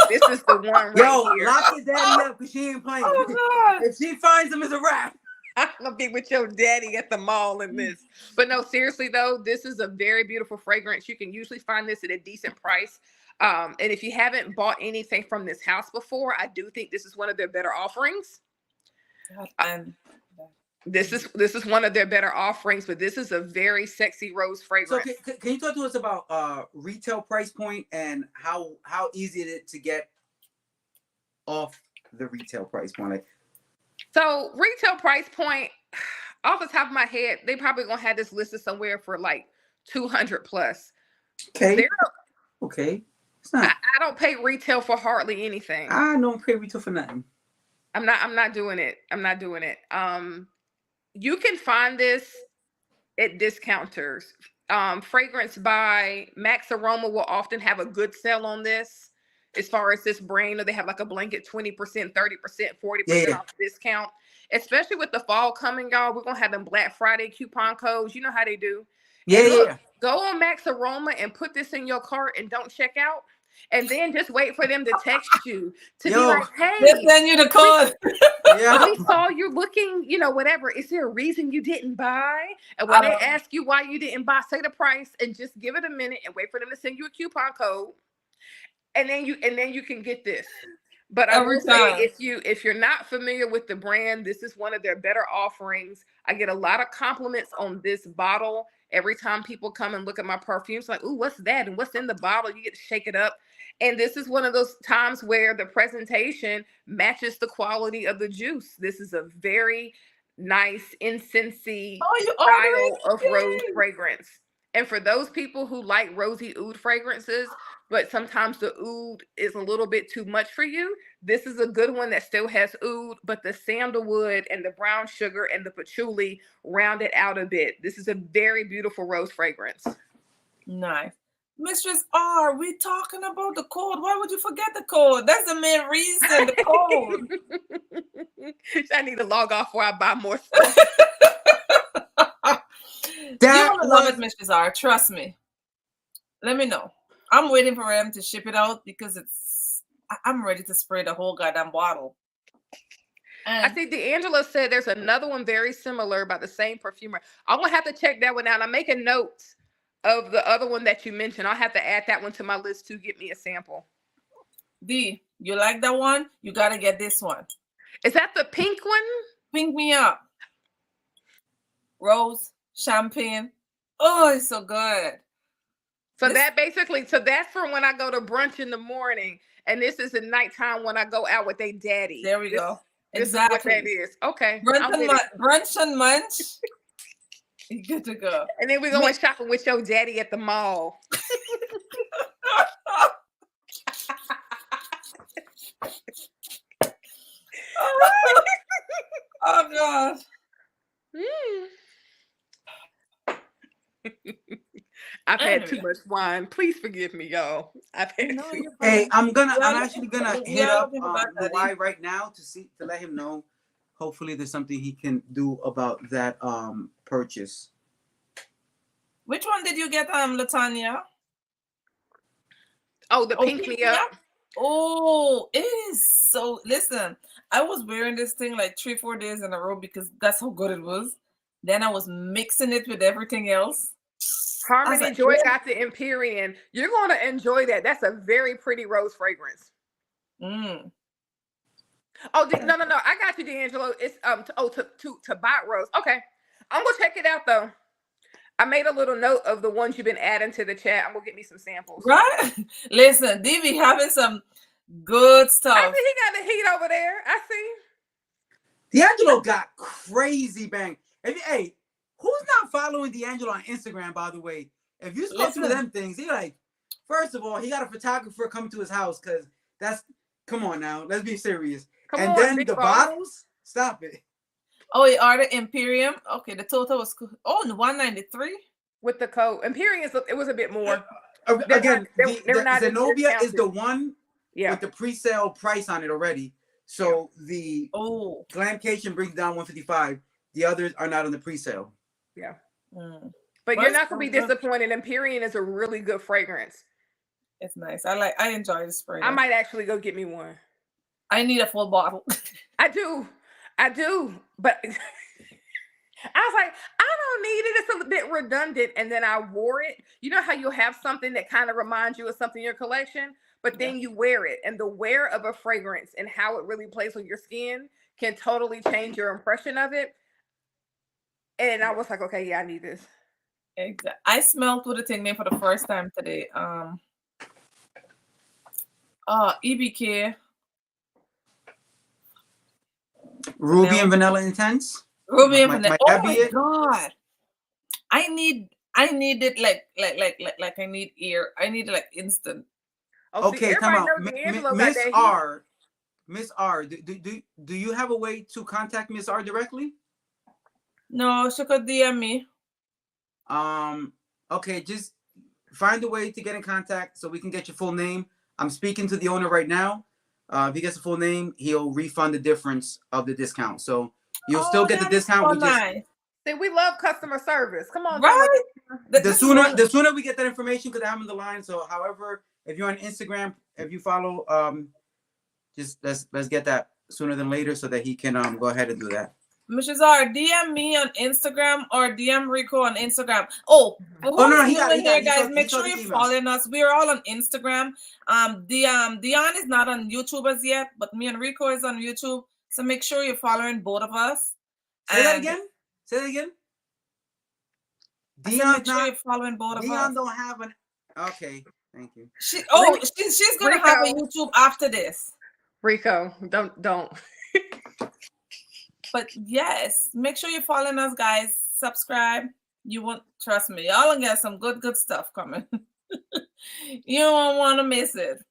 This is the one right here. Lock your daddy up because she ain't playing. Oh, if she finds him, it's a wrap. I'm going to be with your daddy at the mall in this. But no, seriously, though, this is a very beautiful fragrance. You can usually find this at a decent price. And if you haven't bought anything from this house before, I do think this is one of their better offerings. This is one of their better offerings, but this is a very sexy rose So fragrance. can you talk to us about retail price point and how easy it is to get off the retail price point? Like, So retail price point, off the top of my head, they probably gonna have this listed somewhere for like 200 plus. okay, okay, it's not. I don't pay retail for hardly anything. I don't pay retail for nothing. I'm not doing it. I'm not doing it. You can find this at discounters. Fragrance by Max Aroma will often have a good sale on this. As far as this brand, or they have like a blanket 20%, 30%, 40% off discount. Especially with the fall coming, y'all. We're gonna have them Black Friday coupon codes. You know how they do. Yeah. Go on Max Aroma and put this in your cart and don't check out. And then just wait for them to text you to be like, hey, they send you the code. we saw you looking, whatever. Is there a reason you didn't buy? And when they ask you why you didn't buy, say the price and just give it a minute and wait for them to send you a coupon code. And then you can get this. But I will say, if you're not familiar with the brand, this is one of their better offerings. I get a lot of compliments on this bottle every time people come and look at my perfumes. Like, ooh, what's that? And what's in the bottle? You get to shake it up. And this is one of those times where the presentation matches the quality of the juice. This is a very nice incensey style of rose fragrance. And for those people who like rosy oud fragrances, but sometimes the oud is a little bit too much for you, this is a good one that still has oud, but the sandalwood and the brown sugar and the patchouli round it out a bit. This is a very beautiful rose fragrance. Nice. Mistress R, we talking about the code. Why would you forget the code? That's the main reason, the code. I need to log off before I buy more stuff. You're gonna love it, Mistress R. Trust me. Let me know. I'm waiting for them to ship it out because I'm ready to spray the whole goddamn bottle. And I think D'Angelo said there's another one very similar by the same perfumer. I'm gonna have to check that one out. I'm making notes of the other one that you mentioned. I'll have to add that one to my list to get me a sample. D, you like that one? You gotta get this one. Is that the pink one? Pink me up. Rose, champagne. Oh, it's so good. So that's for when I go to brunch in the morning, and this is the nighttime when I go out with a daddy. There we go. Exactly. This is what that is. Okay. Brunch and munch. Good to go. And then we're going shopping with your daddy at the mall. Oh God. I've had too much wine. Please forgive me, y'all. Hey, I'm actually gonna hit up the Y right now to let him know. Hopefully, there's something he can do about that purchase. Which one did you get, Latanya? Oh, the Pink Me Up. Oh, it is so. Listen, I was wearing this thing like 3-4 days in a row because that's how good it was. Then I was mixing it with everything else. Harmony Joy got the Empyrean. You're going to enjoy that. That's a very pretty rose fragrance. Mm. Oh, no. I got you, D'Angelo. It's Tabat Rose. Okay. I'm going to check it out, though. I made a little note of the ones you've been adding to the chat. I'm going to get me some samples. Right? Listen, DV having some good stuff. I see he got the heat over there. I see. D'Angelo got crazy bang. Hey, who's not following D'Angelo on Instagram, by the way? If you scroll through them things, he like, first of all, he got a photographer come to his house because come on now, let's be serious. Then the bottles, stop it. Oh, you are the Imperium? Okay, the total was $193 with the code. Imperium, it was a bit more. Again, the Zenobia is the one with the pre-sale price on it already. So the Glamcation brings down $155. The others are not on the pre-sale. Yeah. But you're not going to be disappointed. Empyrean is a really good fragrance. It's nice. I enjoy the spray. I might actually go get me one. I need a full bottle. I do. But I was like, I don't need it. It's a bit redundant. And then I wore it. You know how you'll have something that kind of reminds you of something in your collection, but then you wear it. And the wear of a fragrance and how it really plays on your skin can totally change your impression of it. And I was like, okay, yeah, I need this. Exactly. I smelled what the thing name for the first time today. EBK. Ruby and Vanilla Intense. Ruby and Might Vanilla. that Oh be my it? god. I need it like I need ear. I need it like instant. Oh, Okay, see, come everybody out. knows D'Angelo got Miss that heat. R. Miss R, do you have a way to contact Miss R directly? No, she could DM me. Okay, just find a way to get in contact so we can get your full name. I'm speaking to the owner right now. If he gets a full name, he'll refund the difference of the discount. So you'll still get the that is discount. so We just nice. See, we love customer service. Come on, Right? the sooner we get that information, because I have him on the line. So however, if you're on Instagram, if you follow, just let's get that sooner than later so that he can go ahead and do that. Mrs. R, DM me on Instagram or DM Rico on Instagram. Oh, no, he got it, here, he guys. saw- Make he saw sure the you're email. following us. We are all on Instagram. Dion is not on YouTube as yet, but me and Rico is on YouTube. So make sure you're following both of us. Say that again. Say that again. Dion, make sure you're following both of us. Dion don't have an. Okay, thank you. She's gonna Rico. have a YouTube after this. Rico, don't. But yes, make sure you're following us, guys. Subscribe. You won't trust me. Y'all gonna get some good stuff coming. You don't want to miss it.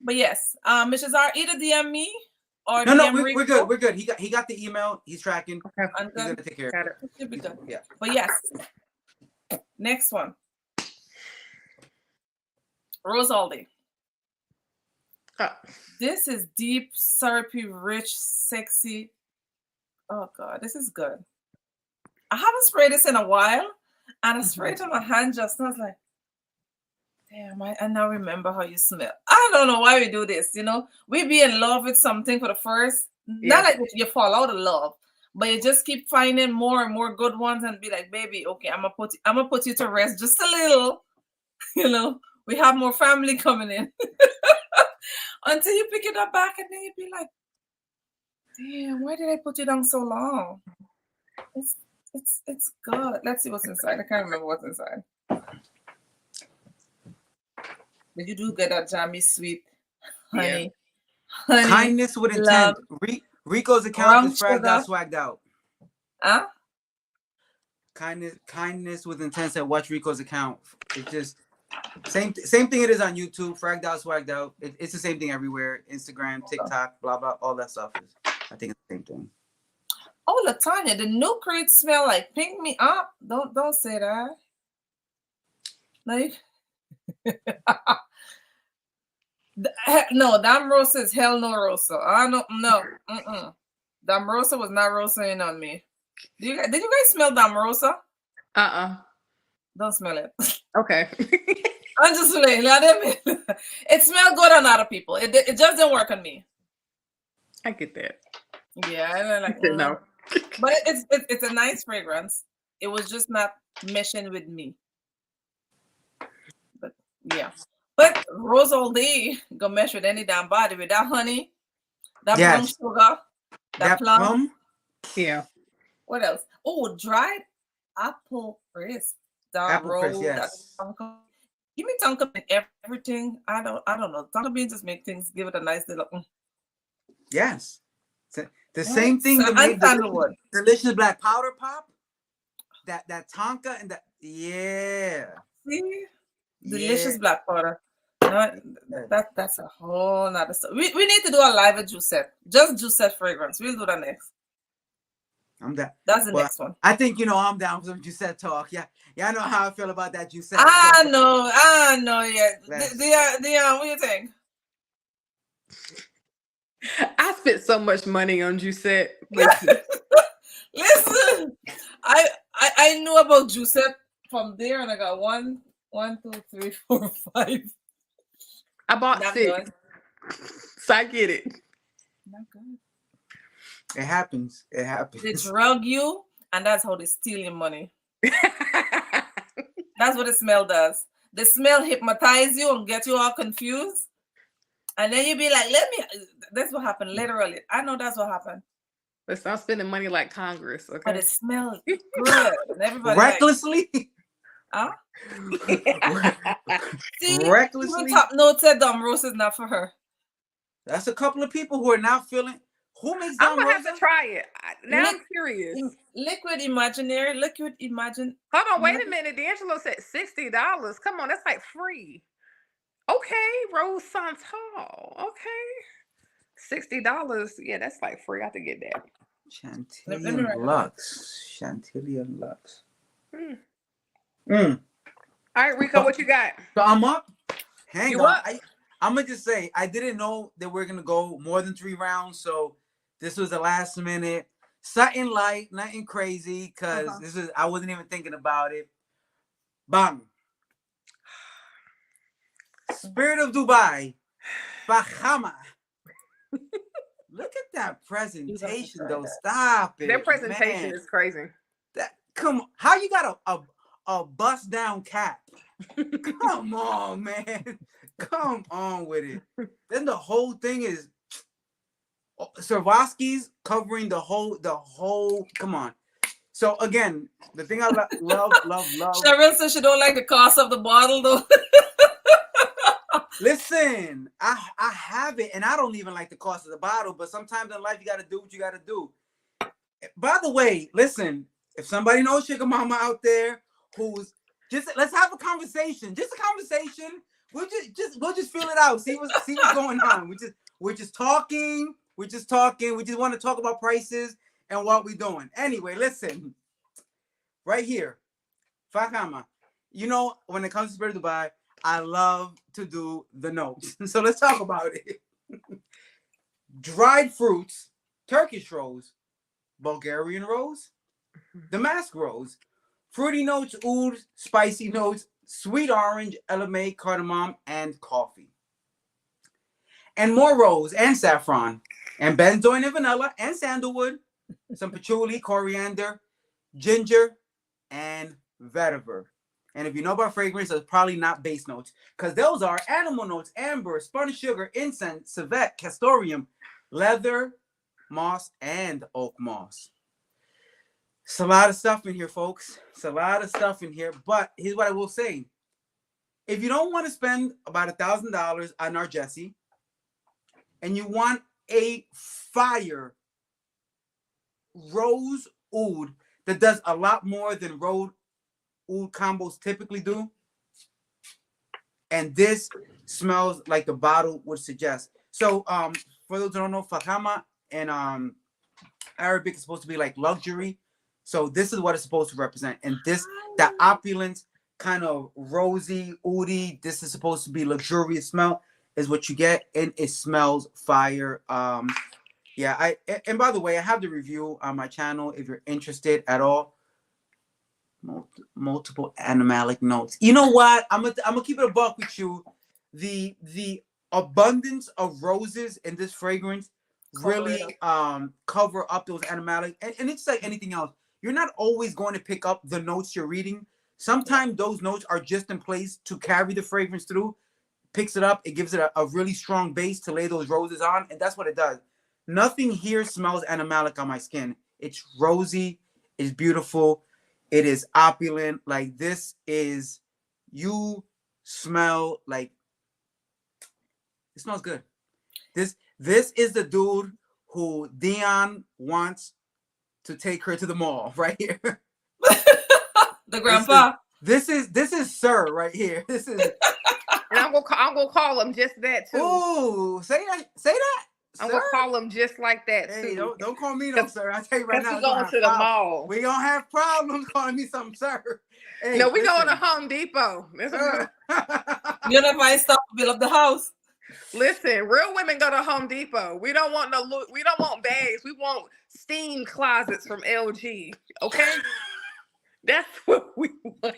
But yes, Mrs. R, either DM me or No, DM we're Rico. good. We're good. He got the email. He's tracking. Okay. I'm He's good. gonna take care Got of it. Should be good. Yeah. But yes, next one. Rose Aldi. This is deep, syrupy, rich, sexy. Oh God, this is good. I haven't sprayed this in a while, and I sprayed it on my hand just now. I was like, damn, I now remember how you smell. I don't know why we do this, you know. We be in love with something for the first, not like you fall out of love, but you just keep finding more and more good ones and be like, baby, okay, I'm gonna put you to rest just a little, you know. We have more family coming in. Until you pick it up back and then you be like, damn, why did I put it down so long? It's good. Let's see what's inside. I can't remember what's inside. But you do get that jammy sweet honey. Yeah. Honey, kindness with intent. Rico's account is fragged out, swagged out. Huh? Kindness with intent said watch Rico's account. It's just same thing it is on YouTube. Fragged out, swagged out. It's the same thing everywhere. Instagram, TikTok, blah blah, all that stuff is. I think it's the same thing. Oh, Latanya, the new creed smell like pink me up. Don't say that. Like, no, Dam Rosa is hell no Rosa. I don't no. Dam Rosa was not Rosa-ing on me. Did you guys smell Dam Rosa? Don't smell it. Okay. I'm just saying. It smelled good on other people. It just didn't work on me. I get that. Yeah, I like No. But it's a nice fragrance. It was just not meshing with me. But yeah. But Rose Aldi go mesh with any damn body with that honey, that plum sugar, that plum. Yeah. What else? Oh, dried apple crisp. Apple crisp, yes. Give me tonka bean everything. I don't know. Tonka bean just make things, give it a nice little. Yes. The same thing that made the delicious black powder pop. That tonka and that See? Delicious black powder. That's a whole nother stuff. We need to do a live at Juicette. Just Juicette fragrance. We'll do that next. I'm down. That's the next one. I think I'm down for some Juicette talk. Yeah, I know how I feel about that Juicette. I know. Yeah, Dion, what do you think? I spent so much money on Juicette. Listen, I knew about Juicette from there, and I got 1, 2, 3, 4, 5. I bought 6, so I get it. Not good. It happens. They drug you, and that's how they steal your money. That's what the smell does. The smell hypnotize you and get you all confused. And then you be like, that's what happened, literally. I know that's what happened. Listen, I'm spending money like Congress. Okay. But it smells good. And everybody Recklessly. huh? See, Recklessly. even Top Note said Dom Rose is not for her. That's a couple of people who are not feeling. Who makes I'm Dom gonna have Rosa? to try it. Now I'm Lick- curious. Liquid Imaginary, Liquid Imagine. Hold on, wait a minute. D'Angelo said $60. Come on, that's like free. Okay, Rose Santal. Okay. $60. Yeah, that's like free. I have to get that. Let me Chantilly write it Lux. Chantilly Lux. Mm. Mm. All right, Rico, what you got? So I'm up. Hang You on. up? I'm gonna just say I didn't know that we're gonna go more than 3 rounds, so this was the last minute. Something light, nothing crazy, because this is I wasn't even thinking about it. Bang. Spirit of Dubai. Bahama. Look at that presentation, though. Stop it. Their presentation man. is crazy. Come on. How you got a bust down cap? Come on, man. Come on with it. Then the whole thing is Swarovski's covering the whole. Come on. So again, the thing I love. Cheryl says she don't like the cost of the bottle though. Listen, I have it, and I don't even like the cost of the bottle. But sometimes in life, you got to do what you got to do. By the way, listen, if somebody knows Sugar Mama out there who's let's have a conversation. Just a conversation. We'll just feel it out. See what's going on. We're just talking. We just want to talk about prices and what we're doing. Anyway, listen. Right here, Fakama. You know, when it comes to Spirit of Dubai, I love to do the notes. So let's talk about it. Dried fruits, Turkish rose, Bulgarian rose, Damask rose, fruity notes, oud, spicy notes, sweet orange, LMA, cardamom, and coffee. And more rose and saffron, and benzoin and vanilla, and sandalwood, some patchouli, coriander, ginger, and vetiver. And if you know about fragrance, it's probably not base notes, because those are animal notes, amber, spun sugar, incense, civet, castoreum, leather, moss, and oak moss. It's a lot of stuff in here, folks. It's a lot of stuff in here. But here's what I will say. If you don't want to spend about $1,000 on our Jessie, and you want a fire rose oud that does a lot more than rose oud combos typically do, and this smells like the bottle would suggest. So for those who don't know, Fakama and Arabic is supposed to be like luxury. So this is what it's supposed to represent. And this, that opulence, kind of rosy, oudy, this is supposed to be luxurious smell, is what you get, and it smells fire. Yeah, and by the way, I have the review on my channel if you're interested at all. Multiple animalic notes. You know what? I'm gonna keep it a buck with you. The abundance of roses in this fragrance really cover up those animalic, and it's like anything else. You're not always going to pick up the notes you're reading. Sometimes those notes are just in place to carry the fragrance through. Picks it up, it gives it a really strong base to lay those roses on, and that's what it does. Nothing here smells animalic on my skin. It's rosy, it's beautiful, it is opulent. Like this is, you smell like, it smells good. This is the dude who Dion wants to take her to the mall right here. The grandpa. This is Sir right here. This is. And I'm gonna call him just that too. Ooh, say that. I'm gonna call him just like that too. Hey, don't call me no sir. I tell you right now, we're going to the mall. We gonna have problems calling me something sir. Hey, no, we going to Home Depot. You know, if I stop to build up the house. Listen, real women go to Home Depot. We don't want we don't want bags. We want steam closets from LG. Okay, that's what we want.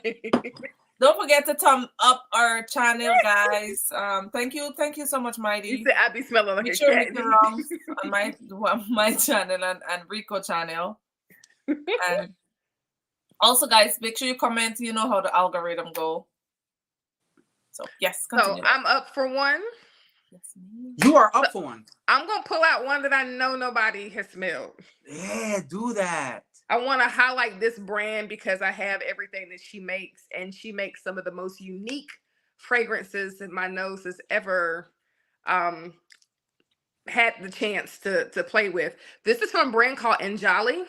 Don't forget to thumb up our channel, guys. Thank you so much, Mighty. You said I be smelling like Make a sure cat. on my channel and Rico channel. And also, guys, make sure you comment. You know how the algorithm go. So yes, continue. So I'm up for one. Yes, ma'am. You are up for one. I'm gonna pull out one that I know nobody has smelled. Yeah, do that. I want to highlight this brand because I have everything that she makes, and she makes some of the most unique fragrances that my nose has ever had the chance to play with. This is from a brand called Anjali.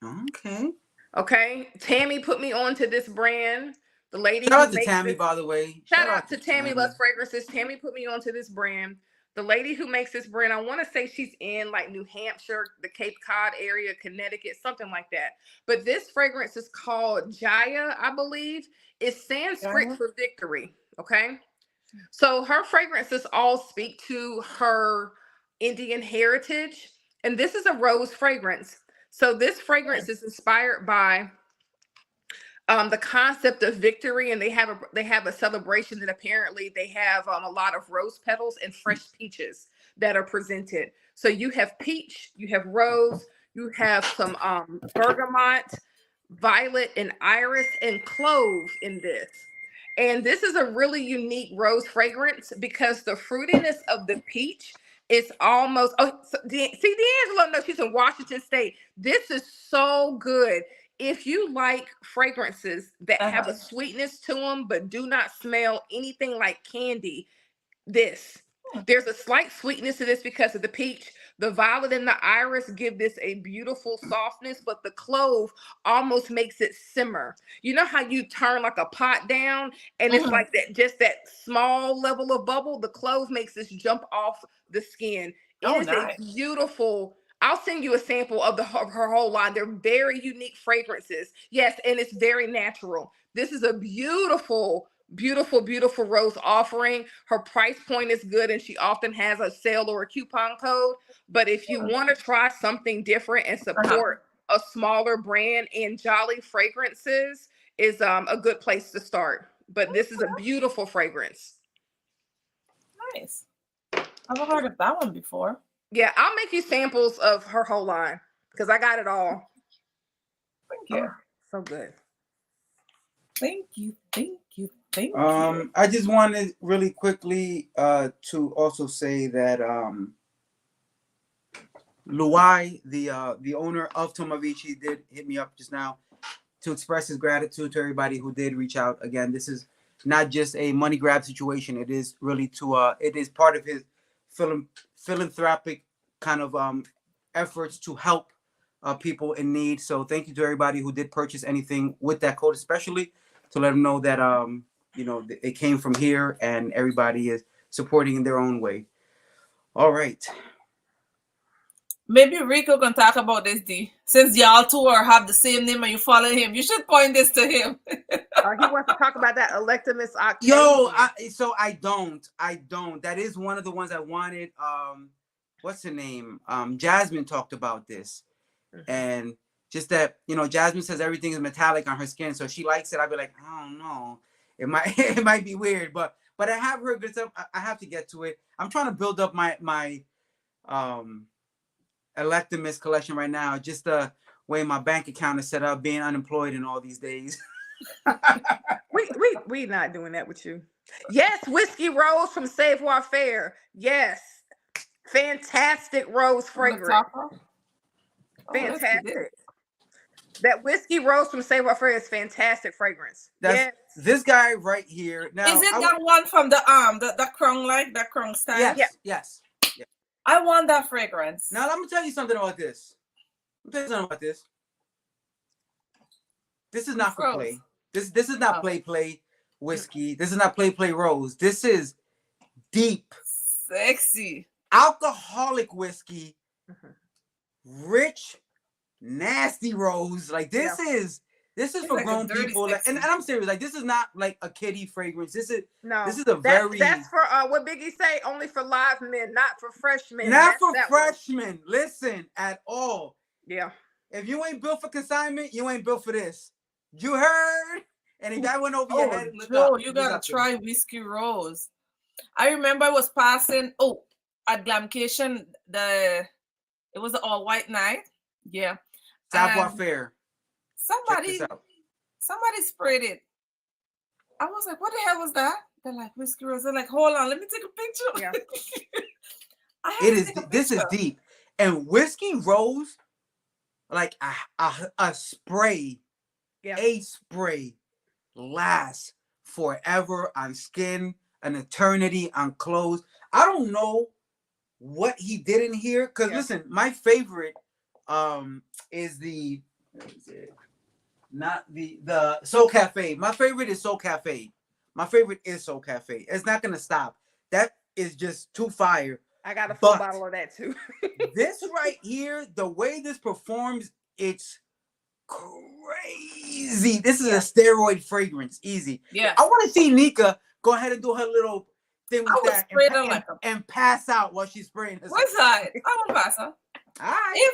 Okay. Okay, Tammy put me on to this brand. The lady Shout who out to makes Tammy, this, by the way. shout out to Tammy Loves Fragrances. Tammy put me onto this brand. The lady who makes this brand, I want to say she's in like New Hampshire, the Cape Cod area, Connecticut, something like that. But this fragrance is called Jaya, I believe. It's Sanskrit Jaya? for victory. Okay. So her fragrances all speak to her Indian heritage. And this is a rose fragrance. So this fragrance is inspired by the concept of victory, and they have a celebration that apparently they have a lot of rose petals and fresh peaches that are presented. So you have peach, you have rose, you have some bergamot, violet, and iris, and clove in this. And this is a really unique rose fragrance because the fruitiness of the peach is almost, see, D'Angelo knows she's in Washington State. This is so good. If you like fragrances that have a sweetness to them, but do not smell anything like candy, there's a slight sweetness to this because of the peach. The violet and the iris give this a beautiful softness, but the clove almost makes it simmer. You know how you turn like a pot down and it's like that, just that small level of bubble? The clove makes this jump off the skin. It is nice. a beautiful. I'll send you a sample of her whole line. They're very unique fragrances. Yes, and it's very natural. This is a beautiful, beautiful, beautiful rose offering. Her price point is good, and she often has a sale or a coupon code. But if you want to try something different and support a smaller brand, Anjali Fragrances is a good place to start. But this is a beautiful fragrance. Nice. I've never heard of that one before. Yeah, I'll make you samples of her whole line because I got it all. Thank you. Oh, so good. Thank you. Thank you. Thank you. I just wanted really quickly to also say that Luai, the owner of Tomavici, did hit me up just now to express his gratitude to everybody who did reach out. Again, this is not just a money grab situation. It is really it is part of his philanthropic kind of efforts to help people in need. So thank you to everybody who did purchase anything with that code, especially to let them know that it came from here and everybody is supporting in their own way. All right. Maybe Rico can talk about this, D. Since y'all two have the same name and you follow him, you should point this to him. He wants to talk about that Electimus Octavian. Yo, I don't. That is one of the ones I wanted. What's her name? Jasmine talked about this. Mm-hmm. And just that, Jasmine says everything is metallic on her skin, so if she likes it, I'd be like, I don't know. It might be weird, but I have heard good stuff. I have to get to it. I'm trying to build up my Electimus collection right now, just the way my bank account is set up, being unemployed in all these days. we not doing that with you. Yes, Whiskey Rose from Savoir Faire. Yes, fantastic rose fragrance. Fantastic. That Whiskey Rose from Savoir Faire is fantastic fragrance. Yes. This guy right here. Now, is it that one from the crown, like that crown style? Yes. I want that fragrance. Now, let me tell you something about this. This is not for play. This is not play whiskey. This is not play rose. This is deep, sexy, alcoholic whiskey, rich, nasty rose. Like this is for like grown people. Like, and I'm serious. Like this is not like a kiddie fragrance. This is that's for what Biggie say. Only for live men, not for freshmen. Not for freshmen. Listen at all. Yeah. If you ain't built for consignment, you ain't built for this. You heard? And if that went over your head, you gotta try Whiskey Rose. I remember I was passing at Glamcation, it was an all-white night. Yeah. Savoir Faire. Somebody sprayed it. I was like, what the hell was that? They're like, Whiskey Rose. They're like, hold on, let me take a picture. Yeah. I have It to is. take a This is picture. deep. And Whiskey Rose, like a spray, Yeah. a spray lasts forever on skin, an eternity on clothes. I don't know what he did in here, because Yeah. listen, my favorite is the not the Soul Cafe. My favorite is Soul Cafe. My favorite is Soul Cafe. It's not gonna stop. That is just too fire. I got a full But bottle of that too. this right here, the way this performs, it's crazy. This is a steroid fragrance. Easy. Yeah. I want to see Nika go ahead and do her little thing I with would that spray them like a- and pass out while she's spraying herself. What's that? I won't pass her. All right.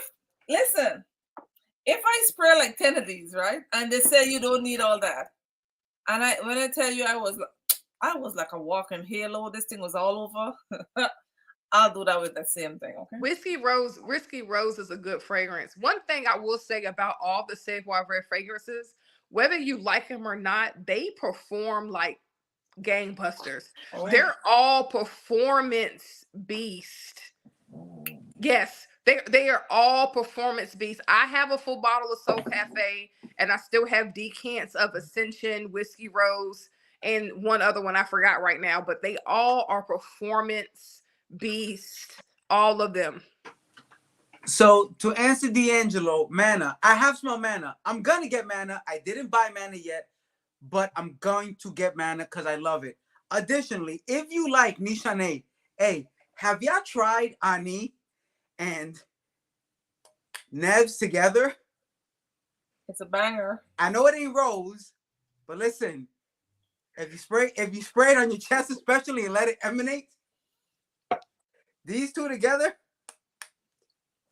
If I spray like 10 of these, right? And they say you don't need all that. And when I tell you I was like a walking halo, this thing was all over. I'll do that with the same thing, okay? Whiskey Rose is a good fragrance. One thing I will say about all the Savoir fragrances, whether you like them or not, they perform like gangbusters. Oh, yeah. They're all performance beast. Yes, they are all performance beasts. I have a full bottle of Soul Cafe, and I still have decants of Ascension, Whiskey Rose, and one other one I forgot right now. But they all are performance beasts, all of them. So to answer D'Angelo, Manna, I have smelled Manna. I'm gonna get Manna. I didn't buy Manna yet, but I'm going to get Manna because I love it. Additionally, if you like Nishane, hey, have y'all tried Ani and Nevs together? It's a banger. I know it ain't rose, but listen, if you spray it on your chest especially and let it emanate, these two together,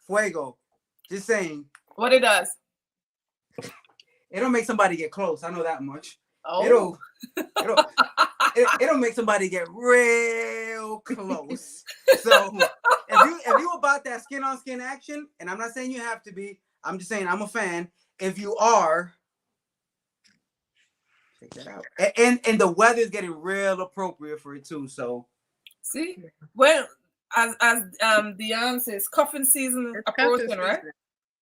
fuego. Just saying. What it does? It'll make somebody get close. I know that much. Oh. It'll make somebody get real close. So if you about that skin on skin action, and I'm not saying you have to be, I'm just saying I'm a fan. If you are, check that out. And the weather's getting real appropriate for it too. So See, well, as Dion says, cuffing season It's approaching, cuffing right?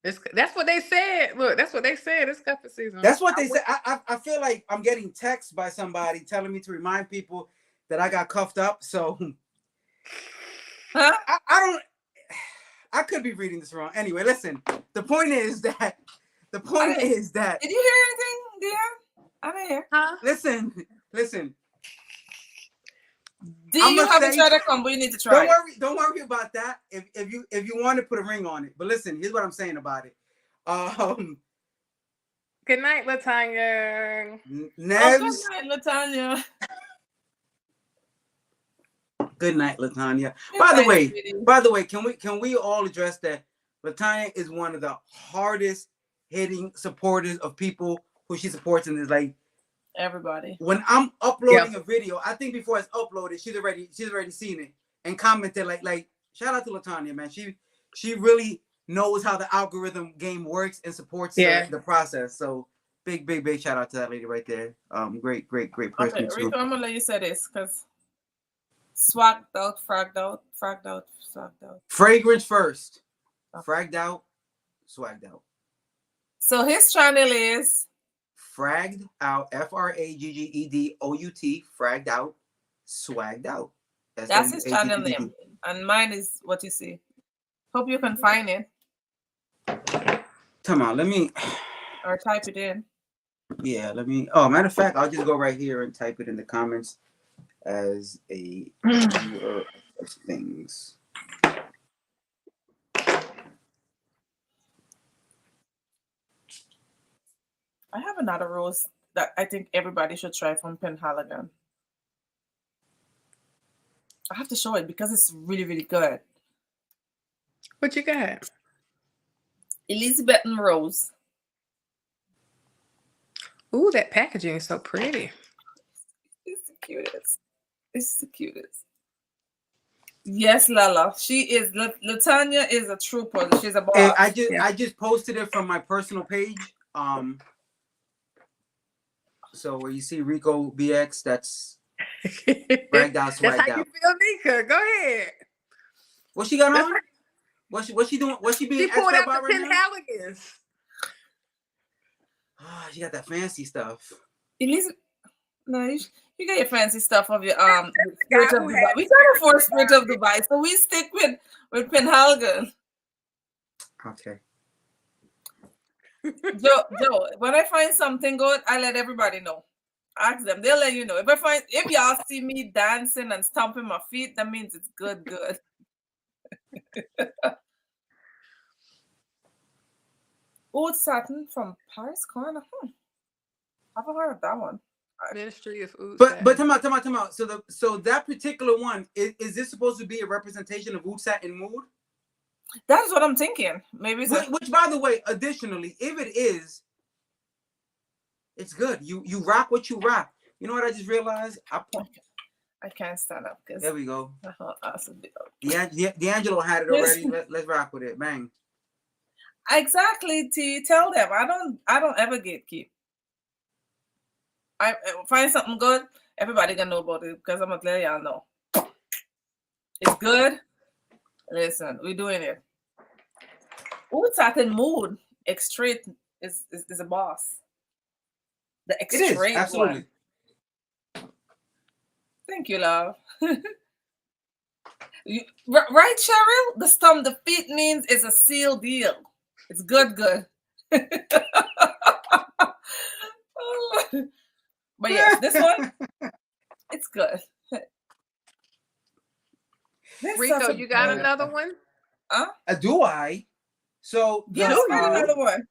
season. That's what they said. Look, that's what they said. It's cuffing season. that's what they said. I feel like I'm getting texts by somebody telling me to remind people that I got cuffed up. So Huh? I could be reading this wrong. Anyway, listen. The point is that Did you hear anything, Dion? I didn't hear. Huh? Listen. Do I'ma you have say- to try to come? But you need to try. Don't worry about that. If you want to put a ring on it. But listen, here's what I'm saying about it. Good night, Latanya. Nevs. Good night, Latanya. Good night, Latanya. Good By the night, way, sweetie. can we all address that Latanya is one of the hardest hitting supporters of people who she supports in this, like, Everybody. when I'm uploading a video, I think before it's uploaded, she's already seen it and commented like shout out to Latanya, man. She really knows how the algorithm game works and supports the process. So big shout out to that lady right there. Great person Okay, too. Rico, I'm gonna let you say this because swagged out, fragged out. Fragrance first, fragged out, swagged out. So his channel is Fragged out, FRAGGEDOUT, fragged out, swagged out. that's his channel name, and mine is what you see. Hope you can find it Come on, let me. or type it in. Yeah, let me. Oh, matter of fact, I'll just go right here and type it in the comments as a viewer of things. I have another rose that I think everybody should try from Penhaligon. I have to show it because it's really, really good. What you got? Elizabethan Rose. Ooh, that packaging is so pretty. It's the cutest. It's the cutest. Yes, Lala. She is. Latanya is a trooper. She's a boss. Hey, I just posted it from my personal page. So where you see Rico BX, that's Swagged out, That's swagged how you out. feel, Nika. Go ahead. What she got That's on? right. What's she doing? What's she being She pulled extra out about the right now? Penhaligons. Ah, she got that fancy stuff. Elise, no, you got your fancy stuff of your the Spirit guy of who Dubai. had We can't afford Spirit Spirit of Dubai, so we stick with Penhalgan. Okay. Joe, when I find something good, I let everybody know. Ask them, they'll let you know. If y'all see me dancing and stomping my feet, that means it's good. Old Satin from Paris Corner. Haven't heard of that one. Ministry of Oud But Satin. come out. So that particular one is this supposed to be a representation of Oud Satin mood? That's what I'm thinking. Maybe it's Which, by the way, additionally, if it is, it's good. You rock what you rock. You know what I just realized? I can't stand up because There we go. awesome. D'Angelo had it already. Let's rock with it. Bang. Exactly. T. Tell them I don't ever gatekeep. I find something good. Everybody gonna know about it because I'm gonna let y'all know. It's good. Listen, we're doing it. Oud Satin mood. Extrait is a boss. The It is extrait absolutely. one. Thank you, love. Right, Cheryl? The feet means it's a seal deal. It's good. But yes, this one, it's good. Rico, you got another one? Huh? Do I? So Yes, find another one.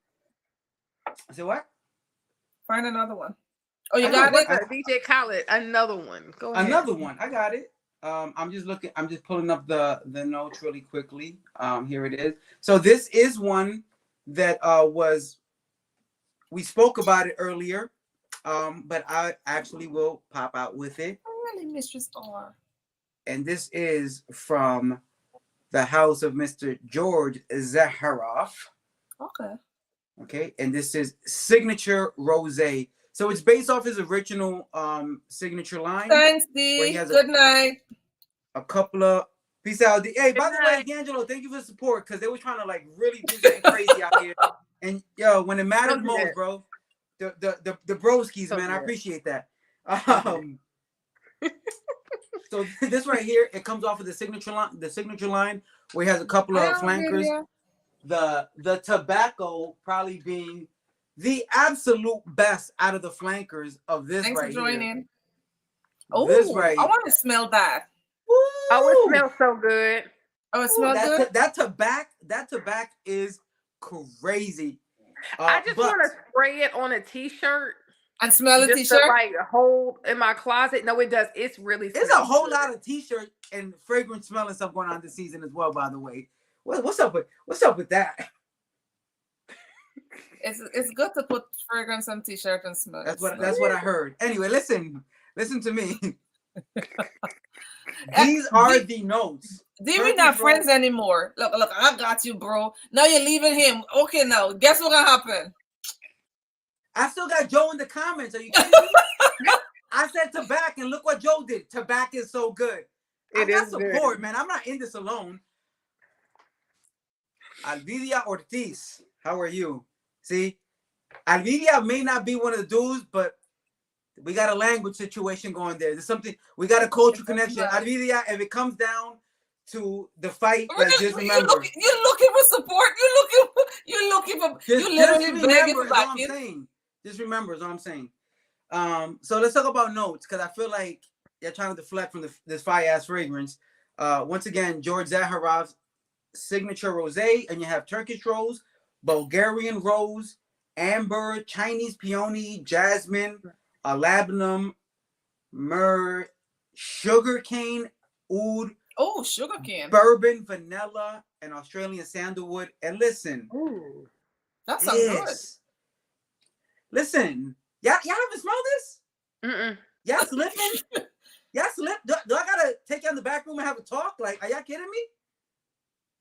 I said what? Find another one. Oh, you I got know, it? DJ Khaled, another one. Go ahead. Another one. I got it. I'm just pulling up the notes really quickly. Here it is. So this is one that we spoke about it earlier. But I actually will pop out with it. Really, Mistress R. And this is from the house of Mr. George Zaharoff. Okay. And this is Signature Rosé. So it's based off his original signature line. Thanks, D. Good night. A couple of peace out. Hey, by the way, D'Angelo, thank you for the support because they were trying to like really do something crazy out here. And yo, when it mattered most, bro, the broskies, man, I appreciate that. So this right here, it comes off of the signature line where he has a couple of flankers. The tobacco probably being the absolute best out of the flankers of this. Thanks right for joining. Here. Oh, this right. I want to smell that. Woo! Oh, it smells so good. Oh, it smells good. That tobacco is crazy. I just want to spray it on a t-shirt and smell the t-shirt. To, like hold in my closet. No, it does. It's really. There's a whole lot of t-shirt and fragrance smelling stuff going on this season as well. By the way, what's up with that? It's good to put fragrance on t-shirt and smell. That's what I heard. Anyway, listen to me. These are the notes. We're not friends anymore. Look, I got you, bro. Now you're leaving him. Okay, now guess what's gonna happen? I still got Joe in the comments. Are you kidding me? I said tobacco, and look what Joe did. Tobacco is so good. I got support, man. I'm not in this alone. Alvidia Ortiz, how are you? See, Alvidia may not be one of the dudes, but we got a language situation going there. There's something, we got a cultural connection. Alvidia, if it comes down to the fight, just remember. You're looking for support. You're looking for. You literally begging for back. Just remember is what I'm saying. So let's talk about notes because I feel like they're trying to deflect from this fire-ass fragrance. Once again, George Zaharoff's signature rosé, and you have Turkish rose, Bulgarian rose, amber, Chinese peony, jasmine, labdanum, myrrh, sugarcane, oud. Oh, sugarcane. Bourbon, vanilla, and Australian sandalwood. And listen. Ooh, that sounds good. Listen, y'all haven't smelled this? Y'all slipping? Y'all slip? Do I gotta take you in the back room and have a talk? Like, are y'all kidding me?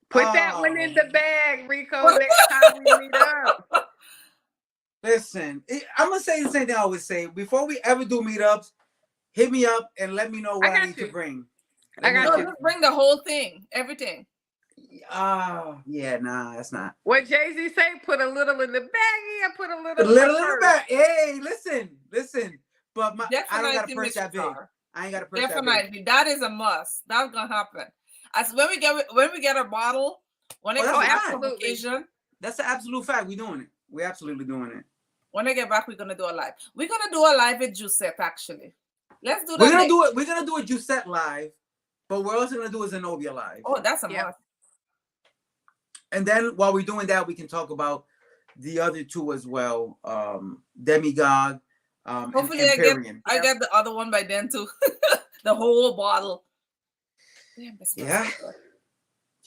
Put that one in the bag, Rico, next time we meet up. Listen, I'm gonna say the same thing I always say. Before we ever do meetups, hit me up and let me know what I got need you. to bring. I got No, you. just bring the whole thing, everything. Yeah, nah, that's not. What Jay-Z say? Put a little in the baggie and put a little A in my little purse. bit. Hey, listen. But I don't got a Definitely, purse Mr. that big. Star. I ain't got a purse that big. Definitely, that is a must. That's gonna happen. As when we get a bottle, when it Oh, comes that's back a from fact. vacation, That's an absolute fact. We're doing it. We're absolutely doing it. when I get back, we're gonna do a live. We're gonna do a live with Giuseppe, actually. Let's do that. We're gonna next. do it. We're gonna do a Giuseppe live, but we're also gonna do a Zenobia live. Oh, that's a Yeah. must. And then while we're doing that, we can talk about the other two as well. Demigod. Hopefully, and I Empyrean. get the other one by then too. The whole bottle. Damn, this smells Yeah. so good.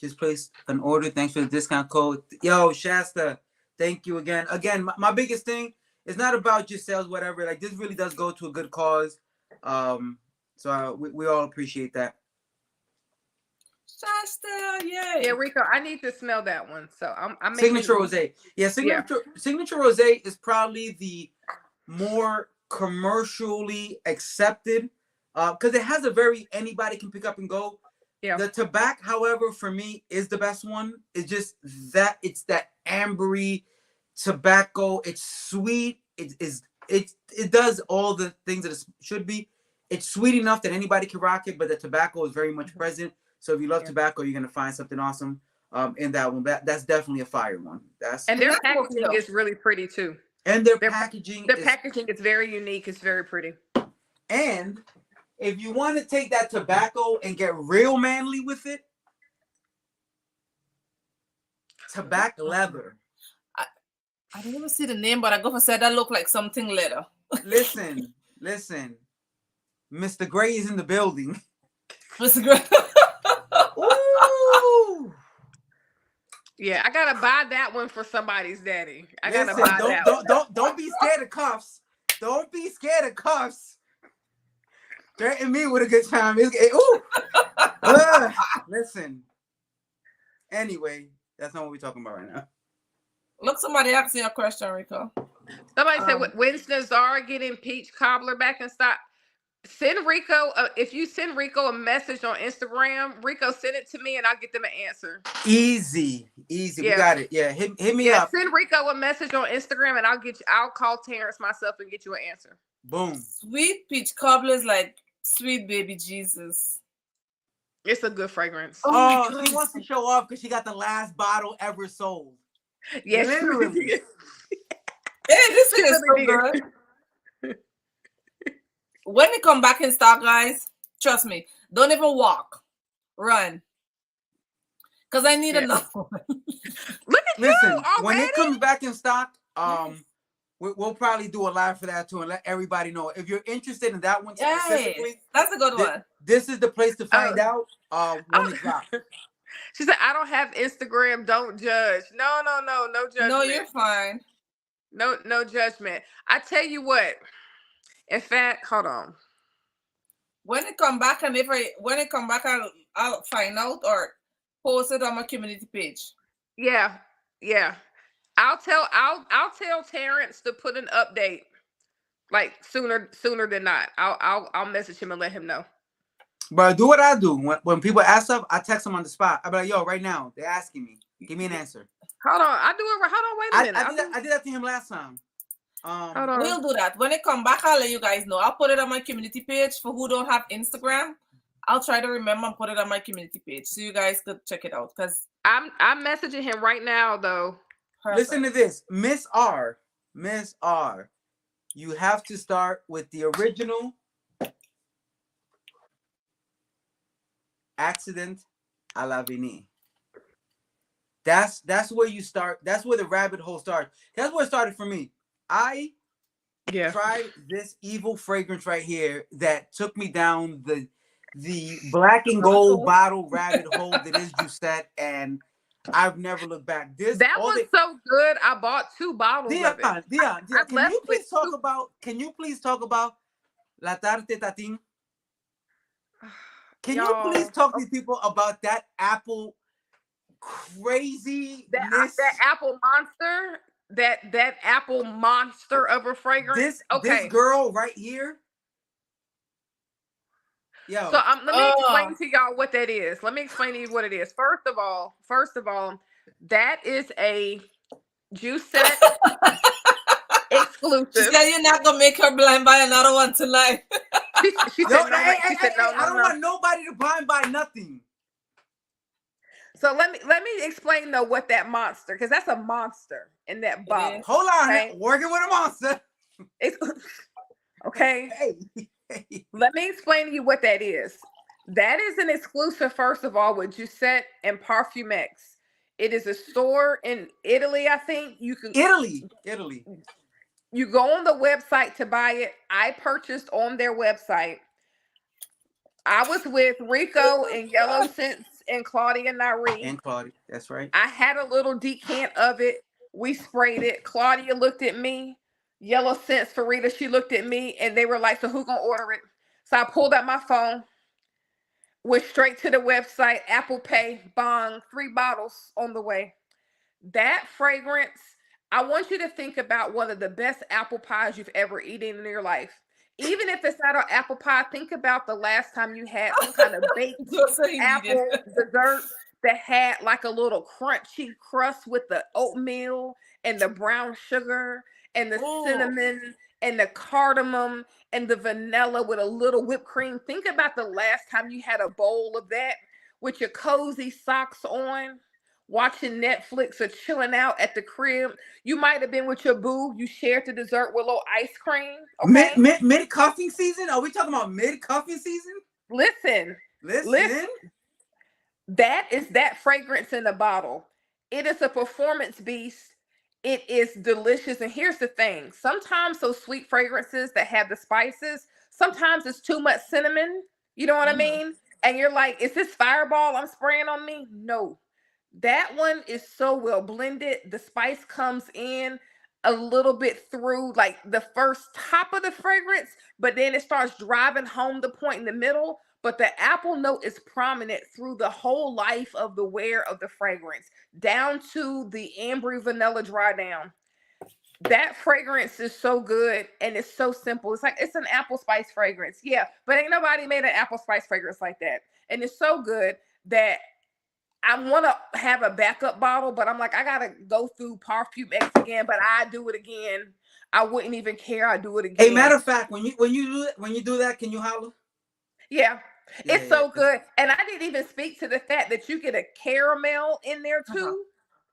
Just placed an order. Thanks for the discount code. Yo, Shasta, thank you again. Again, my biggest thing is not about just sales, whatever. Like, this really does go to a good cause. So we all appreciate that. Shasta, yay. Yeah, Rico, I need to smell that one. So I'm Signature Rosé. Yeah, Signature Rosé is probably the more commercially accepted because it has a very anybody can pick up and go. Yeah. The tobacco, however, for me is the best one. It's just that it's that ambery tobacco. It's sweet. It does all the things that it should be. It's sweet enough that anybody can rock it, but the tobacco is very much present. So if you love tobacco, you're gonna find something awesome in that one. That's definitely a fire one. And their packaging is really pretty too. And their packaging is very unique. It's very pretty. And if you want to take that tobacco and get real manly with it, tobacco leather. I don't even see the name, but I go for say that look like something leather. Listen. Mr. Gray is in the building. Mr. Gray. Ooh. Yeah, I gotta buy that one for somebody's daddy. Don't be scared of cuffs. Don't be scared of cuffs. Threaten me with a good time. Listen. Anyway, that's not what we're talking about right now. Look, somebody asking a question, Rico. Somebody said, when's Nazara getting peach cobbler back in stock? Send Rico, if you send Rico a message on Instagram, Rico, send it to me and I'll get them an answer. Easy. Yeah. We got it. Yeah, hit me up. Send Rico a message on Instagram and I'll call Terrence myself and get you an answer. Boom. Sweet peach cobbler is like sweet baby Jesus. It's a good fragrance. Oh, she wants to show off because she got the last bottle ever sold. Yes, literally. Hey, this thing is so good. When they come back in stock, guys, trust me, don't even walk, run, because I need another one. Look at Listen, you already? when it comes back in stock, we'll probably do a live for that too and let everybody know. If you're interested in that one specifically, that's a good one. This is the place to find out when it drops. She said, I don't have Instagram, don't judge. No judgment. No, you're fine. No judgment. I tell you what. In fact, hold on. When it come back, I'll find out or post it on my community page. Yeah. I'll tell Terrence to put an update like sooner than not. I'll message him and let him know. But do what I do when people ask stuff. I text them on the spot. I be like, "Yo, right now they're asking me. Give me an answer." Hold on, I do it. Hold on, wait a minute. I did that to him last time. Hold on. We'll do that. When it come back, I'll let you guys know. I'll put it on my community page for who don't have Instagram. I'll try to remember and put it on my community page so you guys could check it out. Because I'm messaging him right now though. Perfect. Listen to this, Miss R. You have to start with the original Accident à l'Avenir. That's where you start. That's where the rabbit hole starts. That's where it started for me. I tried this evil fragrance right here that took me down the black and gold bottle rabbit hole that is Giuseppe, and I've never looked back. That was so good. I bought 2 bottles of it. Dion, can you please talk about La Tarte Tatin? Can you please talk to these people about that apple crazy that apple monster? That apple monster of a fragrance. This girl right here. Yo, So let me explain Oh. to y'all what that is. Let me explain to you what it is. First of all, that is a Juicette She exclusive. said you're not gonna make her blind buy another one tonight. She yo, said no, hey, she said no, I no, don't no. want nobody to buy nothing. So let me explain though what that monster, because that's a monster in that It bottle. is. Hold on, Okay. working with a monster. It's okay. Hey. Let me explain to you what that is. That is an exclusive, first of all, with Giuseppe and Parfumex. It is a store in Italy, I think. Italy. You go on the website to buy it. I purchased on their website. I was with Rico and Yellow Sense and Claudia Nari. And Claudia, that's right. I had a little decant of it. We sprayed it. Claudia looked at me. Yellow Sense, Farida, she looked at me, and they were like, so who gonna order it? So I pulled out my phone, went straight to the website, Apple Pay, bong, 3 bottles on the way. That fragrance, I want you to think about one of the best apple pies you've ever eaten in your life. Even if it's not an apple pie, think about the last time you had some kind of baked Just so he needed. apple dessert that had like a little crunchy crust with the oatmeal and the brown sugar and the Ooh. cinnamon and the cardamom and the vanilla with a little whipped cream. Think about the last time you had a bowl of that with your cozy socks on, watching Netflix or chilling out at the crib. You might have been with your boo. You shared the dessert with a little ice cream. Okay. Mid cuffing season? Are we talking about mid cuffing season? Listen. That is that fragrance in the bottle. It is a performance beast. It is delicious. And here's the thing. Sometimes those sweet fragrances that have the spices, sometimes it's too much cinnamon. You know what I mean? And you're like, is this Fireball I'm spraying on me? No. That one is so well blended. The spice comes in a little bit through like the first top of the fragrance, but then it starts driving home the point in the middle. But the apple note is prominent through the whole life of the wear of the fragrance, down to the ambery vanilla dry down. That fragrance is so good and it's so simple. It's like it's an apple spice fragrance. Yeah, but ain't nobody made an apple spice fragrance like that. And it's so good that I want to have a backup bottle, but I'm like, I gotta go through Parfumex again. But I do it again. I wouldn't even care. I do it again. Hey, matter of fact, when you do that, can you holler? Yeah, it's so good. And I didn't even speak to the fact that you get a caramel in there too.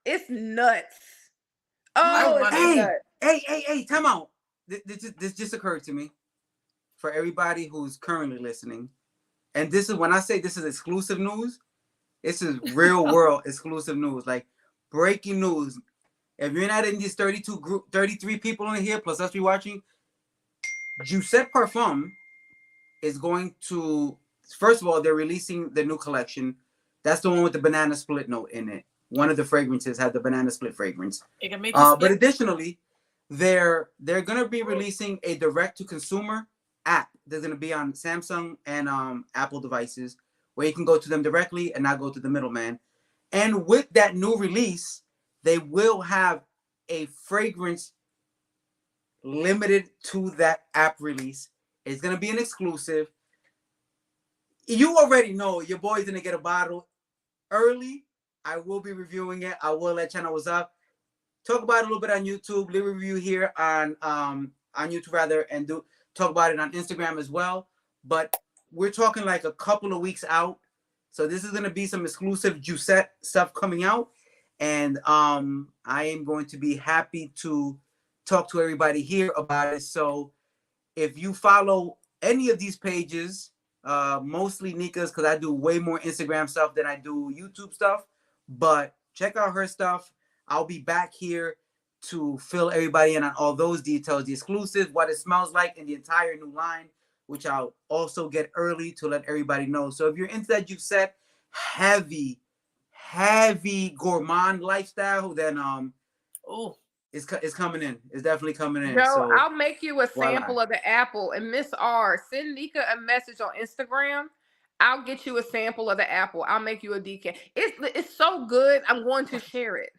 It's nuts. Oh, it's nuts. Hey, time out. This just occurred to me for everybody who's currently listening. And this is when I say this is exclusive news, this is real world exclusive news, like breaking news. If you're not in these 33 people in here, plus us rewatching, Giuseppe Parfum is going to, first of all, they're releasing the new collection. That's the one with the banana split note in it. One of the fragrances had the banana split fragrance. It can make but additionally, they're gonna be releasing a direct-to-consumer app. That's gonna be on Samsung and Apple devices, where you can go to them directly and not go to the middleman. And with that new release, they will have a fragrance limited to that app release. It's gonna be an exclusive. You already know your boy's gonna get a bottle early. I will be reviewing it. I will let you know what's up. Talk about it a little bit on YouTube. Leave a review here on YouTube rather, and talk about it on Instagram as well. But we're talking like a couple of weeks out, so this is gonna be some exclusive Giuseppe stuff coming out, and I am going to be happy to talk to everybody here about it. So if you follow any of these pages, mostly Nika's, because I do way more Instagram stuff than I do YouTube stuff, but check out her stuff. I'll be back here to fill everybody in on all those details, the exclusive, what it smells like, and the entire new line, which I'll also get early to let everybody know. So if you're into that Giuseppe heavy gourmand lifestyle, then it's coming in. It's definitely coming in. No, so I'll make you a sample of the apple. And Miss R, send Nika a message on Instagram. I'll get you a sample of the apple. I'll make you a decant. It's so good. I'm going to share it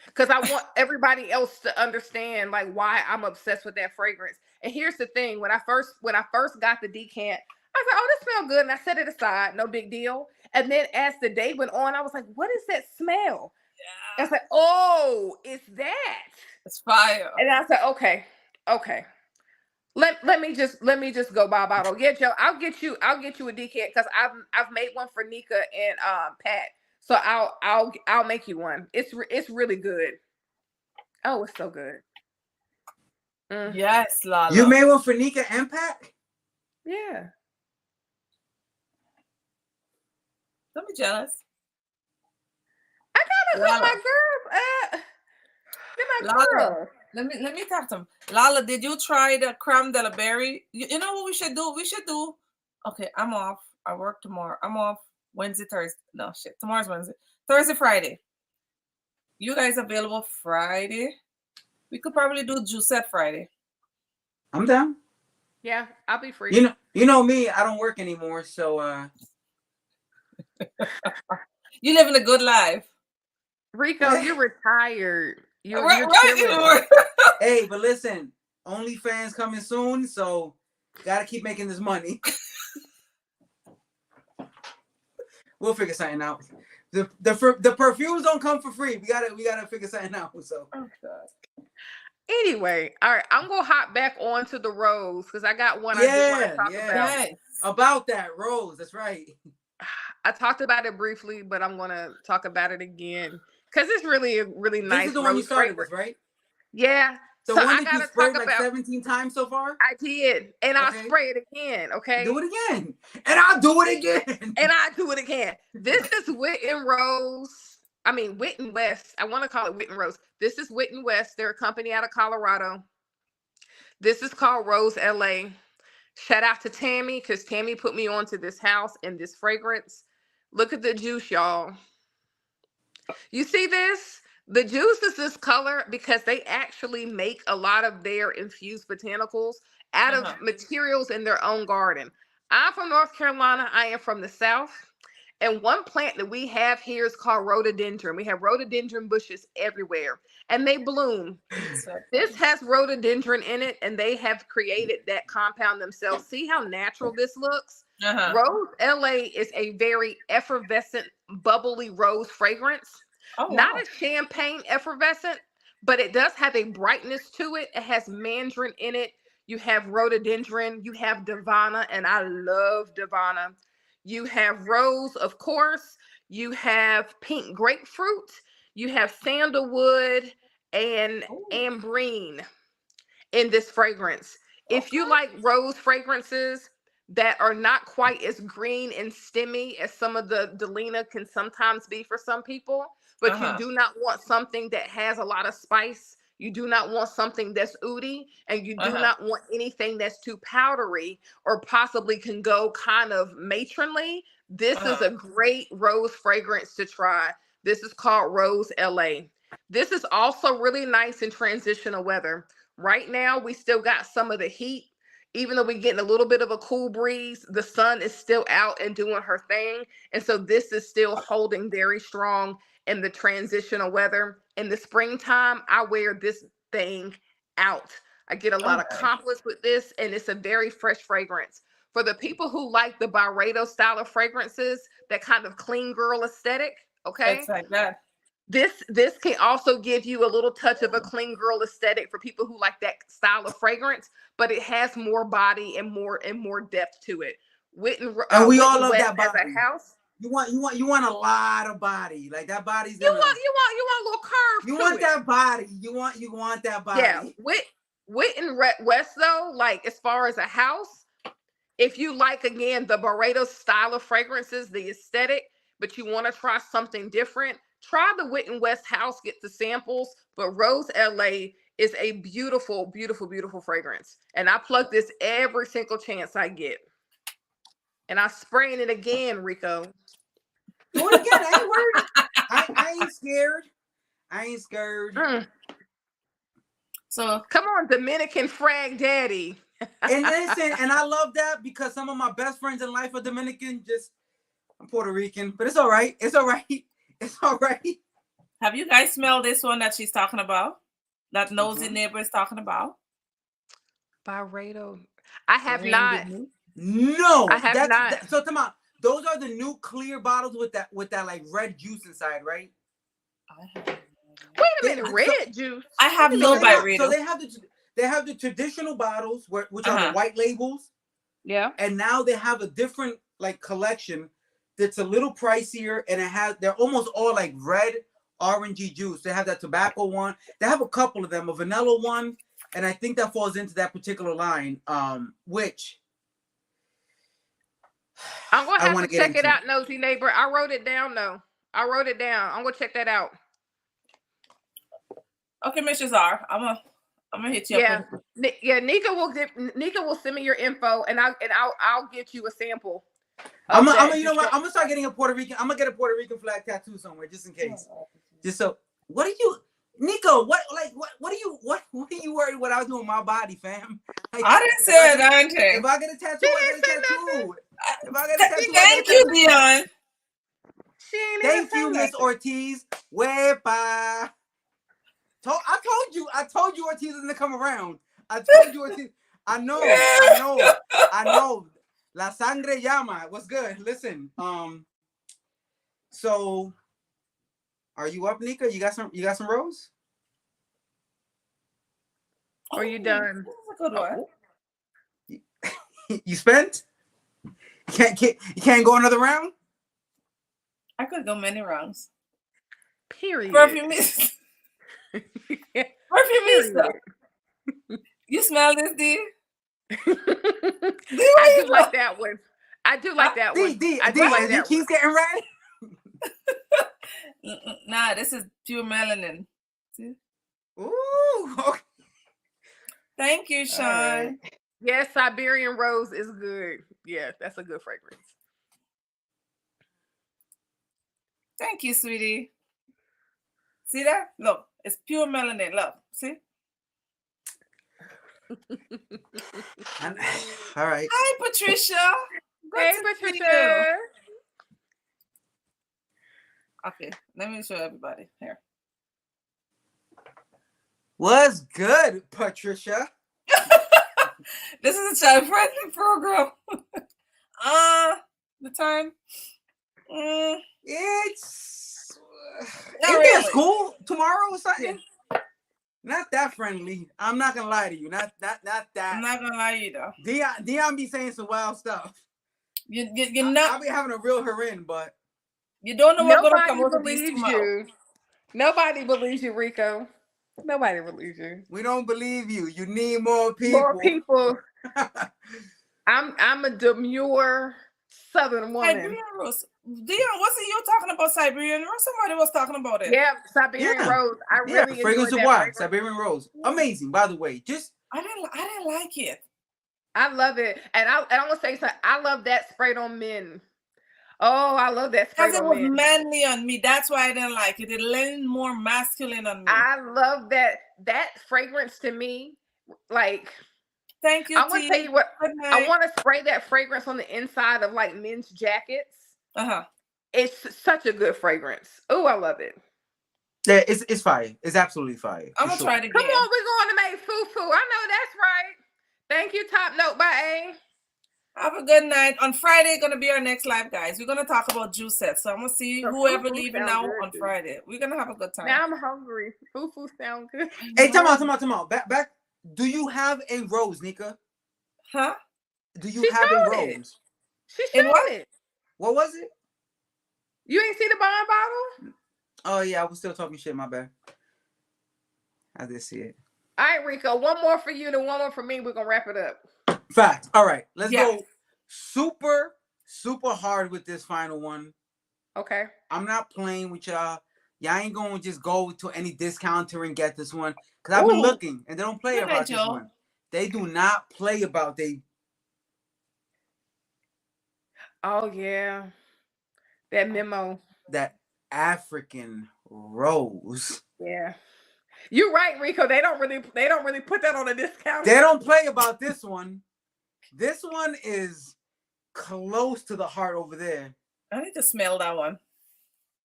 because I want everybody else to understand like why I'm obsessed with that fragrance. And here's the thing: when I first got the decant, I was like, oh, this smells good. And I set it aside, no big deal. And then as the day went on, I was like, what is that smell? I was like, oh, it's that. It's fire. And I said, okay. Let me just go buy a bottle. Yeah, Joe, I'll get you a decant because I've made one for Nika and Pat. So I'll make you one. It's really good. Oh, it's so good. Yes, Lala. You made one for Nika and Pat? Yeah. Don't be jealous. I gotta let my girls. They're my girls. Let me talk to them. Lala, did you try the creme de la berry? You know what we should do? Okay, I'm off. I work tomorrow. I'm off Wednesday, Thursday. No, shit. Tomorrow's Wednesday. Thursday, Friday. You guys available Friday? We could probably do Juicette Friday. I'm down. Yeah, I'll be free. You know me. I don't work anymore, so You living a good life. Rico, you're retired. You're right. Hey, but listen, OnlyFans coming soon, so gotta keep making this money. We'll figure something out. The perfumes don't come for free. We gotta figure something out. So. Oh, God. Anyway, all right, I'm gonna hop back onto the rose because I got one I do want to talk about. Yes. About that rose, that's right. I talked about it briefly, but I'm gonna talk about it again because it's really a really nice. This is the one you started fragrance. with, right? Yeah. The so one I that you gotta sprayed talk like about, 17 times so far? I did. And I'll Okay. spray it again, okay? Do it again. And I'll do it again. And I do it again. This is Witten Rose. I mean, Witten West. I want to call it Witten Rose. This is Witten West. They're a company out of Colorado. This is called Rose LA. Shout out to Tammy because Tammy put me onto this house and this fragrance. Look at the juice, y'all. You see this? The juice is this color because they actually make a lot of their infused botanicals out of materials in their own garden. I'm from North Carolina. I am from the South. And one plant that we have here is called rhododendron. We have rhododendron bushes everywhere and they bloom. This has rhododendron in it and they have created that compound themselves. See how natural this looks? Rose LA is a very effervescent, bubbly rose fragrance. Oh, not wow. A champagne effervescent, but it does have a brightness to it. It has mandarin in it. You have rhododendron. You have Divana, and I love Divana. You have rose, of course. You have pink grapefruit. You have sandalwood and ambrine in this fragrance. Okay. If you like rose fragrances that are not quite as green and stemmy as some of the Delina can sometimes be for some people, but you do not want something that has a lot of spice. You do not want something that's oody, and you do not want anything that's too powdery or possibly can go kind of matronly. This is a great rose fragrance to try. This is called Rose LA. This is also really nice in transitional weather. Right now, we still got some of the heat. Even though we're getting a little bit of a cool breeze, the sun is still out and doing her thing. And so this is still holding very strong in the transitional weather. In the springtime, I wear this thing out. I get a lot of compliments with this, and it's a very fresh fragrance. For the people who like the Byredo style of fragrances, that kind of clean girl aesthetic, okay? It's like that. This can also give you a little touch of a clean girl aesthetic for people who like that style of fragrance, but it has more body and more depth to it. And we all love that body. As a house. You want a lot of body. Like that body's you want a little curve. You want that body. You want that body. Yeah. Witten West though, like as far as a house, if you like again the Byredo style of fragrances, the aesthetic, but you want to try something different, try the Witten West house, get the samples. But Rose LA is a beautiful, beautiful, beautiful fragrance. And I plug this every single chance I get. And I'm spraying it again, Rico. Do it again. I ain't worried. I ain't scared. I ain't scared. So come on, Dominican frag daddy. And listen, and I love that because some of my best friends in life are Dominican. I'm Puerto Rican, but it's all right. It's all right. It's all right. Have you guys smelled this one that she's talking about? That nosy neighbor is talking about? Byredo. I have not. No, I have not. so come on. Those are the new clear bottles with that like red juice inside, right? Wait a minute, red juice. I have So no they bite have, reader. so they have the traditional bottles which are the white labels, Yeah. and now they have a different like collection that's a little pricier, and they're almost all like red orangey juice. They have that tobacco one. They have a couple of them, a vanilla one, and I think that falls into that particular line. Which I'm gonna I have wanna to get check it into. out, nosy neighbor. I wrote it down though. I wrote it down. I'm gonna check that out. Okay, Mr. Czar, I'm gonna hit you Yeah, up. yeah. Nika will send me your info, and I'll get you a sample. I'm you know what? I'm gonna start getting a Puerto Rican. I'm gonna get a Puerto Rican flag tattoo somewhere just in case. Just so. What are you, Nico? What are you worried what I was doing with my body, fam? Like, I didn't say it, auntie. If I get a tattoo, I get a tattoo. If I get a tattoo, Thank you, Dion. Thank you, Miss Ortiz. Wepa. I told you Ortiz is gonna come around. I told you Ortiz. I know. La sangre llama. What's good? Listen. So are you up, Nika? You got some rose? Are you done? Good one. You spent? You can't go another round? I could go many rounds. Period. Perfume is You smell this, D? I do like that one. I do like that one. I do like that keeps getting red. Nah, this is pure melanin. See? Ooh. Okay. Thank you, Sean. Right. Yes, Siberian rose is good. Yeah, that's a good fragrance. Thank you, sweetie. See that? Look, it's pure melanin. Look, see? All right. Hi, Patricia. Hey, Patricia. Okay, let me show everybody here. What's good, Patricia? This is a child-friendly program. The time. It's Not there really. school tomorrow or something? Yeah. Not that friendly. I'm not gonna lie to you. Not that. I'm not gonna lie to you though. Dion be saying some wild stuff. You're not. I'll be having to reel her in, but you don't know what's gonna come over these tomorrow. Nobody believes you, Rico. Nobody believes you. We don't believe you. You need more people. More people. I'm a demure Southern woman. Siberian rose. Dion, wasn't you talking about Siberian rose? Somebody was talking about it. Yeah, Siberian rose. I really fragrance enjoyed of why? fragrance. Siberian rose. Amazing, by the way. Just I didn't like it. I love it, and I'm gonna say something. I love that sprayed on men. Oh, I love that sprayed on men. Because it was manly on me. That's why I didn't like it. It leaned more masculine on me. I love that fragrance to me. Like, thank you. I want to tell you what. I want to spray that fragrance on the inside of like men's jackets. It's such a good fragrance. Oh, I love it. Yeah, it's fire. It's absolutely fire. I'm gonna try it again. Come on, we're going to make foo-foo. I know that's right. Thank you, Top Note by A. Have a good night. On Friday, gonna be our next live, guys. We're gonna talk about juice sets. So I'm gonna see whoever leaving now on Friday. We're gonna have a good time. Now I'm hungry. Foo-foo sound good. Hey, come on. Back. Do you have a rose, Nika? Huh? Do you have a rose? She showed it. What was it? You ain't see the bond bottle? Oh yeah, I was still talking shit. My bad. I did see it. All right, Rico. One more for you, and one more for me. We're gonna wrap it up. Fact. All right, let's go super hard with this final one. Okay. I'm not playing with y'all. Y'all ain't gonna just go to any discounter and get this one because I've been looking and they don't play about this one. They do not play about they. Oh yeah, that memo. That African rose. Yeah. You're right, Rico. They don't really put that on a discount. They don't play about this one. This one is close to the heart over there. I need to smell that one.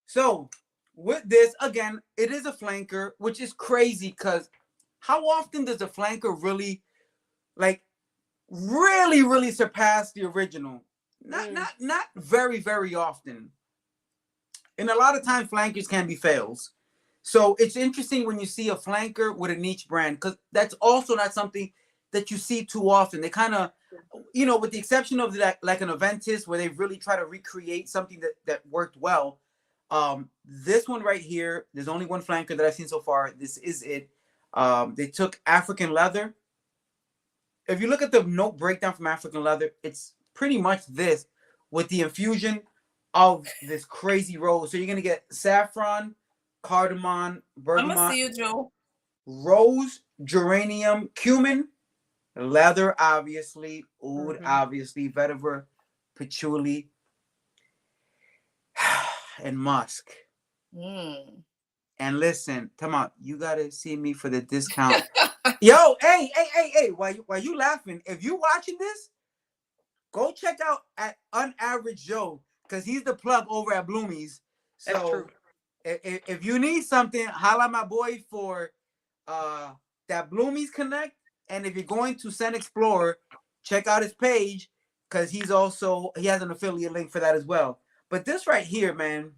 So with this, again, it is a flanker, which is crazy because how often does a flanker really, like, really, really surpass the original. Not very, very often. And a lot of times flankers can be fails. So it's interesting when you see a flanker with a niche brand, because that's also not something that you see too often. They kind of, you know, with the exception of like an Aventus, where they really try to recreate something that worked well. This one right here, there's only one flanker that I've seen so far. This is it. They took African leather. If you look at the note breakdown from African leather, it's pretty much this with the infusion of this crazy rose. So you're gonna get saffron, cardamom, I'm bergamot, gonna see you, Joe. rose, geranium, cumin, leather, obviously, oud, obviously, vetiver, patchouli, and musk. And listen, come on, you gotta see me for the discount. Yo, hey, why you laughing? If you watching this, go check out at Unaverage Joe, because he's the plug over at Bloomies. So That's true. If you need something, holla my boy for that Bloomies Connect. And if you're going to Scent Explorer, check out his page, because he has an affiliate link for that as well. But this right here, man,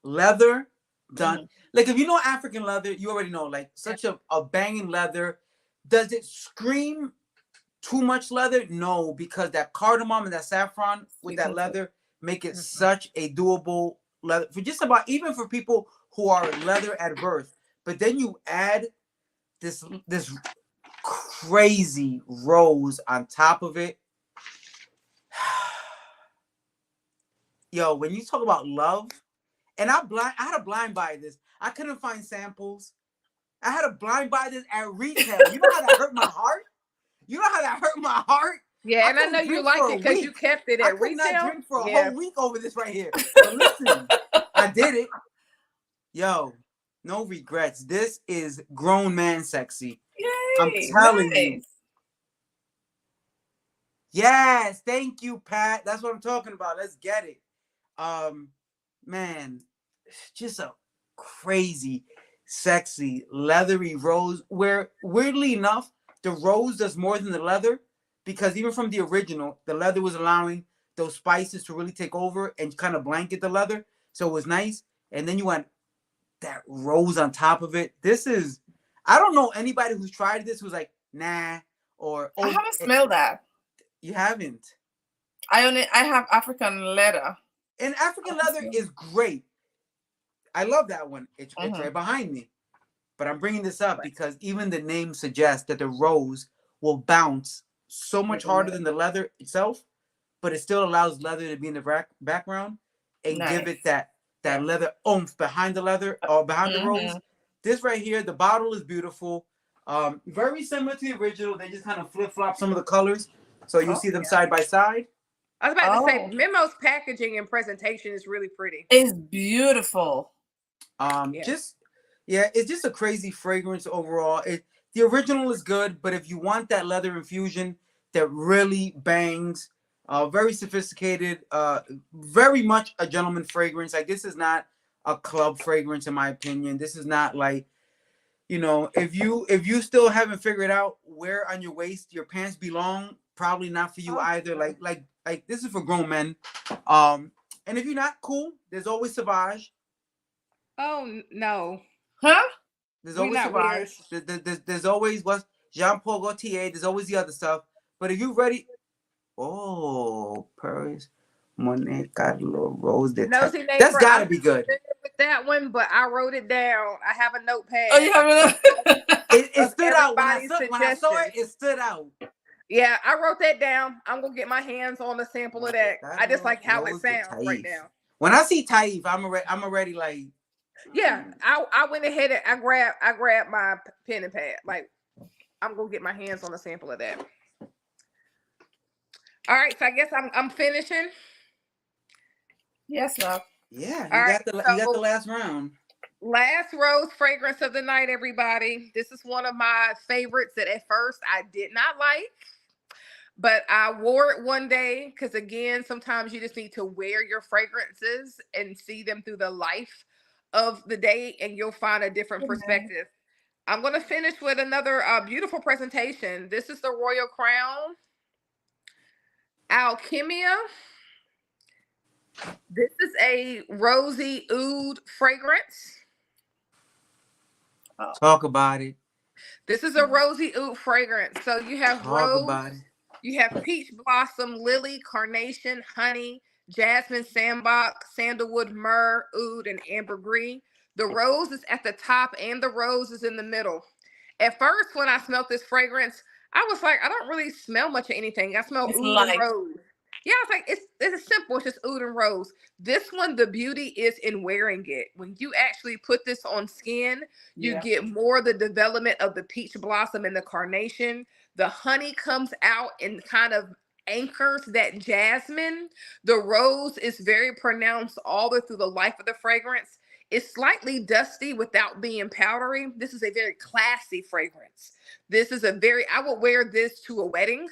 leather done. Like, if you know African leather, you already know, like, such a banging leather. Does it scream too much leather? No, because that cardamom and that saffron with that leather make it such a doable leather for just about, even for people who are leather adverse. But then you add this crazy rose on top of it. Yo, when you talk about love, and I had a blind buy this. I couldn't find samples. I had a blind buy this at retail. You know how that hurt my heart? You know how that hurt my heart? Yeah, and I know you like it because you kept it at retail. I could not drink for a whole week over this right here. But listen, I did it. Yo, no regrets. This is grown man sexy. Yay, I'm telling you. Yes, thank you, Pat. That's what I'm talking about. Let's get it. Man, just a crazy, sexy, leathery rose, where weirdly enough, the rose does more than the leather, because even from the original, the leather was allowing those spices to really take over and kind of blanket the leather. So it was nice. And then you want that rose on top of it. This is, I don't know anybody who's tried this who's like, nah, or I haven't smelled that. You haven't. I have African leather. And African leather is great. I love that one. It's right behind me. But I'm bringing this up because even the name suggests that the rose will bounce so much harder than the leather itself, but it still allows leather to be in the background and give it that leather oomph behind the leather or behind the rose. This right here, the bottle is beautiful. Very similar to the original. They just kind of flip-flop some of the colors. So you see them side by side. I was about to say, Memo's packaging and presentation is really pretty. It's beautiful. It's just a crazy fragrance overall. The original is good, but if you want that leather infusion that really bangs, very sophisticated, very much a gentleman fragrance. Like, this is not a club fragrance, in my opinion. This is not like, you know, if you still haven't figured out where on your waist your pants belong, probably not for you either. Like this is for grown men. And if you're not cool, there's always Sauvage. Oh no. Huh? There's always Sauvage. There's always what's Jean-Paul Gaultier. There's always the other stuff. But if you're ready, Paris, Monet, Carlo, Rose. That's gotta be good. With that one, but I wrote it down. I have a notepad. Oh, you have it? It stood out when I saw it. It stood out. Yeah, I wrote that down. I'm gonna get my hands on a sample of that. I just like how it sounds right now. When I see Taif, I'm already like. Yeah, I went ahead and I grabbed my pen and pad. Like, I'm gonna get my hands on a sample of that. All right, so I guess I'm finishing. Yes, love. Yeah, you got the last round. Last rose fragrance of the night, everybody. This is one of my favorites that at first I did not like, but I wore it one day because, again, sometimes you just need to wear your fragrances and see them through the life of the day, and you'll find a different perspective. I'm going to finish with another beautiful presentation. This is the Royal Crown Alchemia. This is a rosy oud fragrance. Talk about it. This is a rosy oud fragrance. So you have Talk rose, about it. you have peach blossom, lily, carnation, honey, jasmine, sandbox, sandalwood, myrrh, oud, and ambergris. The rose is at the top and the rose is in the middle. At first, when I smelled this fragrance, I was like, I don't really smell much of anything. I smell It's oud light. and rose. Yeah, I was like, it's simple. It's just oud and rose. This one, the beauty is in wearing it. When you actually put this on skin, you Yeah. get more of the development of the peach blossom and the carnation. The honey comes out and kind of anchors that jasmine. The rose is very pronounced all the way through the life of the fragrance. It's slightly dusty without being powdery. This is a very classy fragrance. This is I would wear this to a wedding,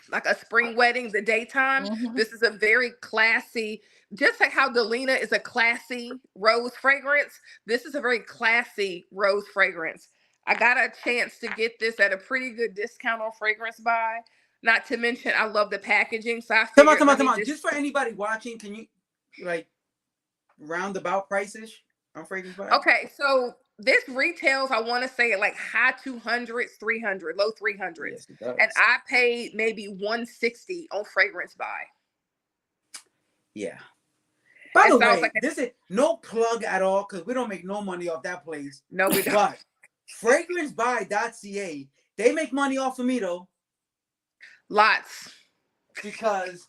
like a spring wedding, the daytime. Mhm. This is a very classy, just like how Delina is a classy rose fragrance. This is a very classy rose fragrance. I got a chance to get this at a pretty good discount on Fragrance Buy. Not to mention, I love the packaging. So I figured, Come on. Just for anybody watching, can you like roundabout prices on Fragrance Buy? Okay, so this retails, I want to say at like high 200s, 300, low 300s. Yes, it does. And I paid maybe 160 on Fragrance Buy. Yeah. By And the so I was way, like, this is no plug at all because we don't make no money off that place. no, we don't. But fragrancebuy.ca, they make money off of me though, Lots. because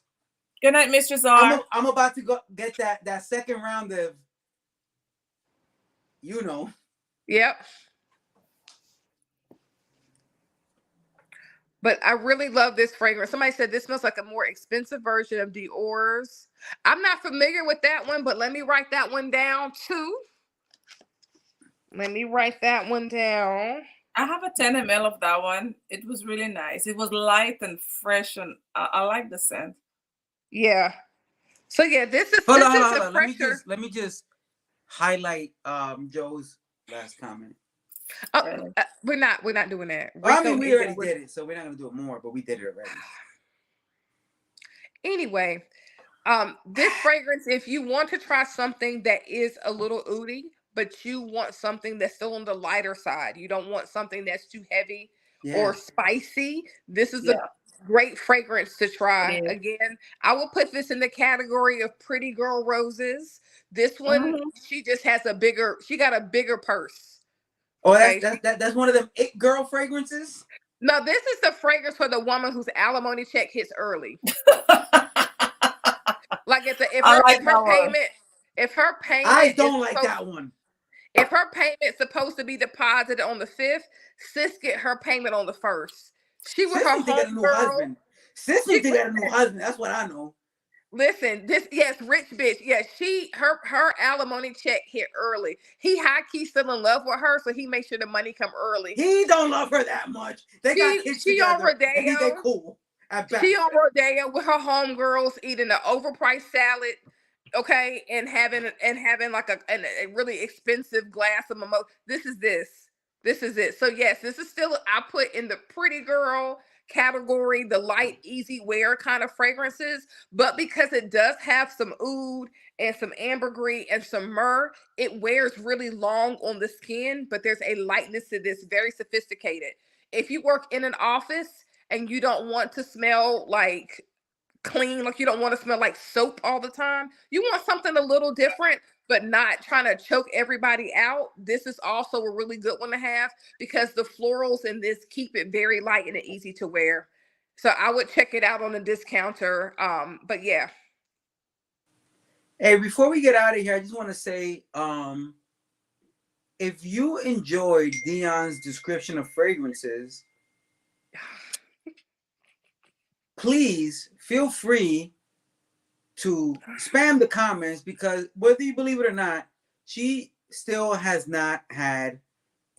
Good night, Mr. Czar. I'm about to go get that second round of, Yep. But I really love this fragrance. Somebody said this smells like a more expensive version of Dior's. I'm not familiar with that one, but let me write that one down too. Let me write that one down. I have a 10 ml of that one. It was really nice. It was light and fresh, and I like the scent. Yeah. So yeah, this is Hold this on, is hold a on. fresher. Let me just highlight Joe's last comment. Oh, we're not doing that. Well, I mean, Rico we ended already with- did it, so we're not gonna do it more, but we did it already. Anyway, this fragrance, if you want to try something that is a little oudy, but you want something that's still on the lighter side, you don't want something that's too heavy or spicy, this is a great fragrance to try. Yeah. Again, I will put this in the category of pretty girl roses. This one, she just has she got a bigger purse. Oh, Okay. that's one of them it girl fragrances. No, this is the fragrance for the woman whose alimony check hits early. Like if her payment, I don't like that one. If her payment's supposed to be deposited on the 5th, sis get her payment on the 1st. She was her homegirl. Sis think they got a new husband. That's what I know. Listen, rich bitch. Yeah, her alimony check hit early. He high key still in love with her, so he makes sure the money come early. He don't love her that much. They got kids together. On Rodeo. I think they cool. She on Rodeo with her homegirls eating an overpriced salad, okay, and having like a really expensive glass of mimosa. This is it. So yes, this is still I put in the pretty girl category, the light, easy wear kind of fragrances, but because it does have some oud and some ambergris and some myrrh, it wears really long on the skin, but there's a lightness to this, very sophisticated. If you work in an office and you don't want to smell like clean, like you don't want to smell like soap all the time, you want something a little different, but not trying to choke everybody out, this is also a really good one to have because the florals in this keep it very light and easy to wear. So I would check it out on the discounter. But yeah. Hey, before we get out of here, I just want to say, if you enjoyed Dion's description of fragrances, please feel free to spam the comments, because whether you believe it or not, she still has not had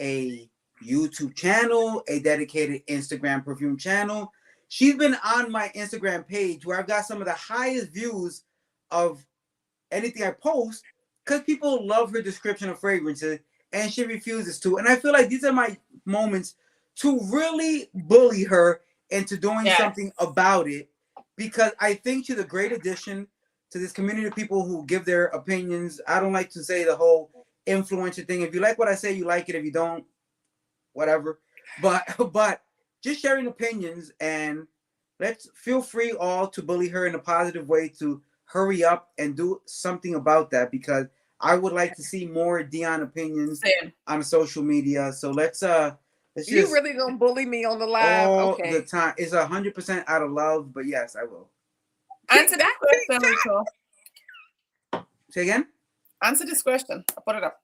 a YouTube channel, a dedicated Instagram perfume channel. She's been on my Instagram page where I've got some of the highest views of anything I post because people love her description of fragrances. and she refuses to. And I feel like these are my moments to really bully her into doing Yes. something about it, because I think she's a great addition to this community of people who give their opinions. I don't like to say the whole influencer thing. If you like what I say, you like it. If you don't, whatever. But just sharing opinions, and let's feel free all to bully her in a positive way to hurry up and do something about that, because I would like to see more Dion opinions Same. on social media. So let's You just really gonna bully me on the live? all Okay. the time. It's 100% out of love, but yes, I will. Answer this That question, big Rico. Say again. Answer this question. I'll put it up.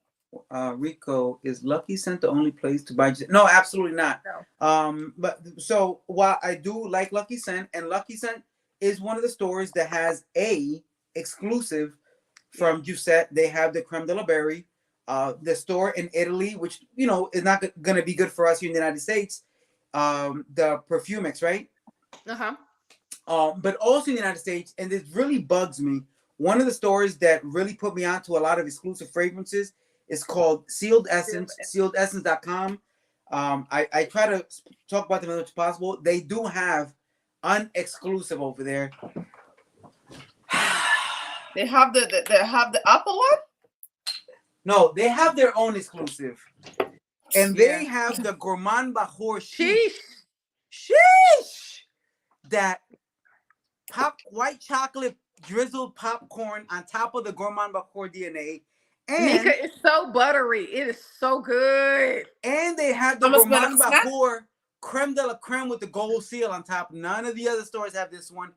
Rico, is Lucky Scent the only place to buy? No, absolutely not. No. But so while I do like Lucky Scent, and Lucky Scent is one of the stores that has a exclusive from Giuseppe. They have the creme de la berry. The store in Italy, which is not going to be good for us here in the United States. The Perfumix, right? But also in the United States, and this really bugs me. One of the stores that really put me onto a lot of exclusive fragrances is called Sealed Essence, sealedessence.com. I try to talk about them as much as possible. They do have unexclusive over there. They have the Apple one? No, they have their own exclusive. And they have the Gourmand Bahor Sheesh. That white chocolate drizzled popcorn on top of the Gourmand Bahor DNA. And Nika, it's so buttery. It is so good. And they have the I'm gonna Gourmand smell it. Bahor creme de la creme with the gold seal on top. None of the other stores have this one.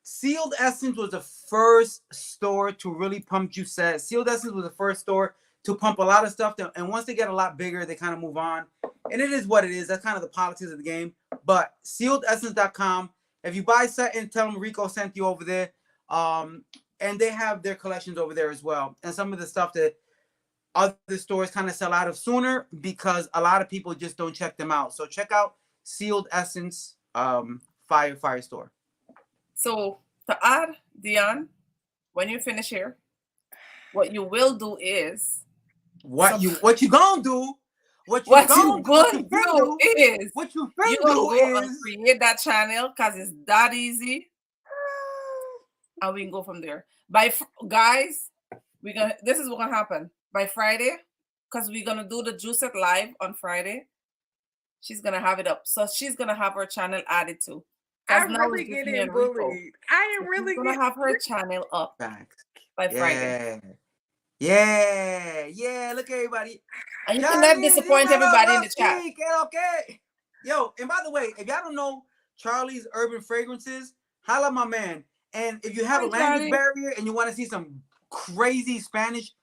Sealed Essence was the first store to really pump Giuseppe. Sealed Essence was the first store to pump a lot of stuff. And once they get a lot bigger, they kind of move on. And it is what it is. That's kind of the politics of the game. But sealedessence.com. If you buy something, tell them Rico sent you over there. And they have their collections over there as well. And some of the stuff that other stores kind of sell out of sooner because a lot of people just don't check them out. So check out Sealed Essence Fire store. So to add, Dion, when you finish here, what you will do is what you gonna do? What you gonna do is create that channel because it's that easy, and we can go from there. Guys, this is what's gonna happen by Friday, because we're gonna do the Giuseppe live on Friday. She's gonna have it up, so she's gonna have her channel added too. I'm really getting bullied. I am really gonna have her channel up by Friday. Yeah. Look at everybody. And you can never disappoint everybody in the chat. Okay. Yo, and by the way, if y'all don't know Charlie's Urban Fragrances, holla my man. And if you have a language barrier and you want to see some crazy Spanish,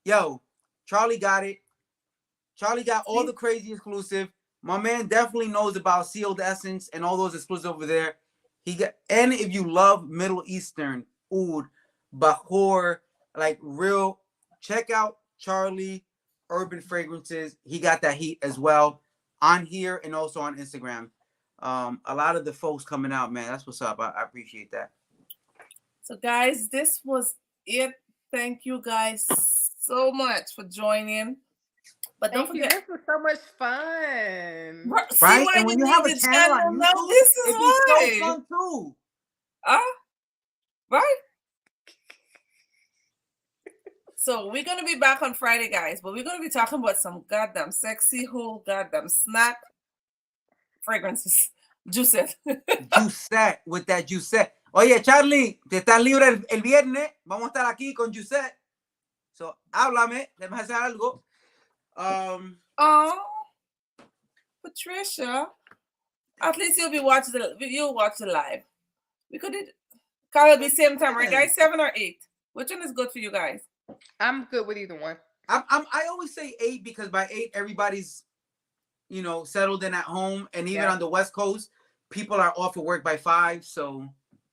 yo, Charlie got it. Charlie got all the crazy exclusive. My man definitely knows about Sealed Essence and all those exclusives over there. And if you love Middle Eastern, oud, Bahor, like real, check out Charlie Urban Fragrances. He got that heat as well on here and also on Instagram. A lot of the folks coming out, man. That's what's up. I appreciate that. So guys, this was it. Thank you guys so much for joining. But don't forget, this was so much fun. Right? And when you have a channel on YouTube, this is it's so fun too. Right? So we're gonna be back on Friday, guys, but we're gonna be talking about some goddamn sexy whole goddamn snack fragrances. Giuseppe. Giuseppe, with that Giuseppe. Oye, Charlie, te estás libre el viernes. Vamos a estar aquí con Giuseppe. So, háblame, déjame hacer algo. Patricia, at least you'll watch the live. We could it'll be same time, right, guys? 7 or 8. Which one is good for you guys? I'm good with either one. I always say 8 because by 8 everybody's settled in at home, and even on the West Coast, people are off of work by 5, so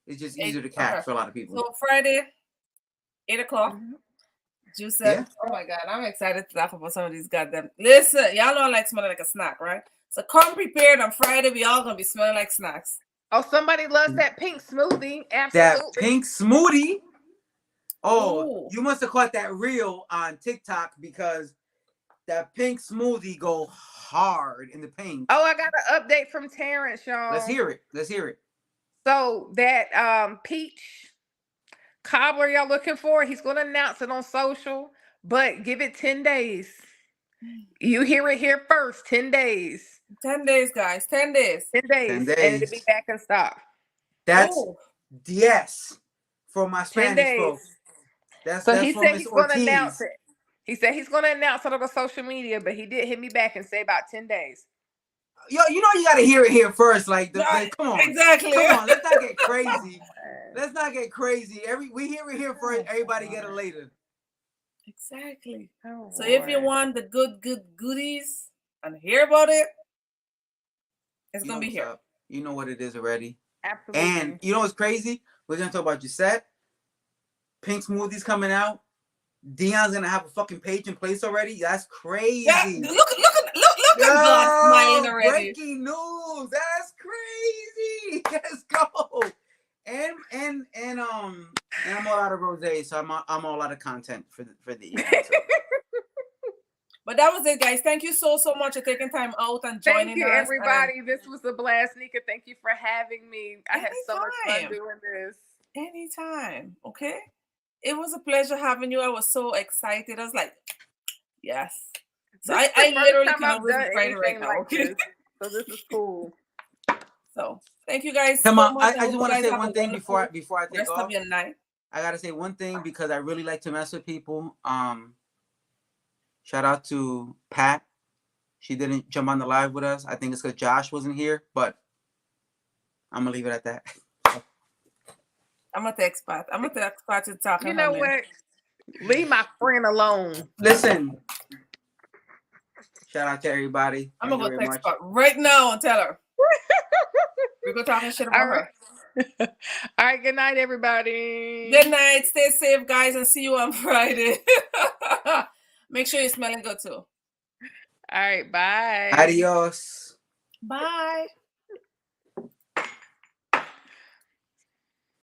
it's just easier to catch for a lot of people. So Friday, 8 o'clock. Giuseppe. Oh my God, I'm excited to talk about some of these goddamn. Listen, y'all don't like smelling like a snack, right? So come prepared on Friday. We all gonna be smelling like snacks. Oh, somebody loves that pink smoothie. Absolutely. That pink smoothie. Oh, Ooh. you must have caught that reel on TikTok because that pink smoothie go hard in the paint. Oh, I got an update from Terrence, y'all. Let's hear it. Let's hear it. So that peach cobbler y'all looking for, he's going to announce it on social, but give it 10 days. You hear it here first. 10 days. 10 days, guys. 10 days. 10 days. 10 And days. it'll be back in stock. That's Oh, yes for my 10 Spanish days. folks. That's So he for said Miss he's going to announce Ortiz. it. He said he's going to announce it on social media, but he did hit me back and say about 10 days. Yo, you know you got to hear it here first. Like, come on, exactly. come on. Let's not get crazy. Let's not get crazy. We hear it here first. Everybody get it later. Exactly. Oh, So if you Lord. want the good goodies and hear about it, it's You gonna know be what's here. up. You know what it is already. Absolutely. And you know what's crazy? We're gonna talk about Gisette. Pink smoothies coming out. Dion's gonna have a fucking page in place already. That's crazy. Yeah, look at God smiling already. Breaking news. That's crazy. Let's go. And I'm all out of rosé, so I'm all out of content for the evening. So. But that was it, guys. Thank you so much for taking time out and joining Thank you, us. everybody. This was a blast, Nika. Thank you for having me. I had so much fun Anytime. doing this. Anytime. Okay. It was a pleasure having you. I was so excited. I was like, yes. So This is the I first literally time cannot I've done right anything now. like Okay. this. So this is cool. So thank you guys. Come so on, much. I just want to say have one a thing before I wonderful take rest off. of your night. I gotta say one thing because I really like to mess with people. Shout out to Pat. She didn't jump on the live with us. I think it's because Josh wasn't here, but I'm gonna leave it at that. I'm gonna text Pat. To talk. You know what? Leave my friend alone. Listen. Shout out to everybody. I'm Thank gonna you go very text much. Pat right now and tell her. We're gonna talking shit about her. All right. Good night, everybody. Good night. Stay safe, guys, and see you on Friday. Make sure you're smelling good too. All right. Bye. Adios. Bye.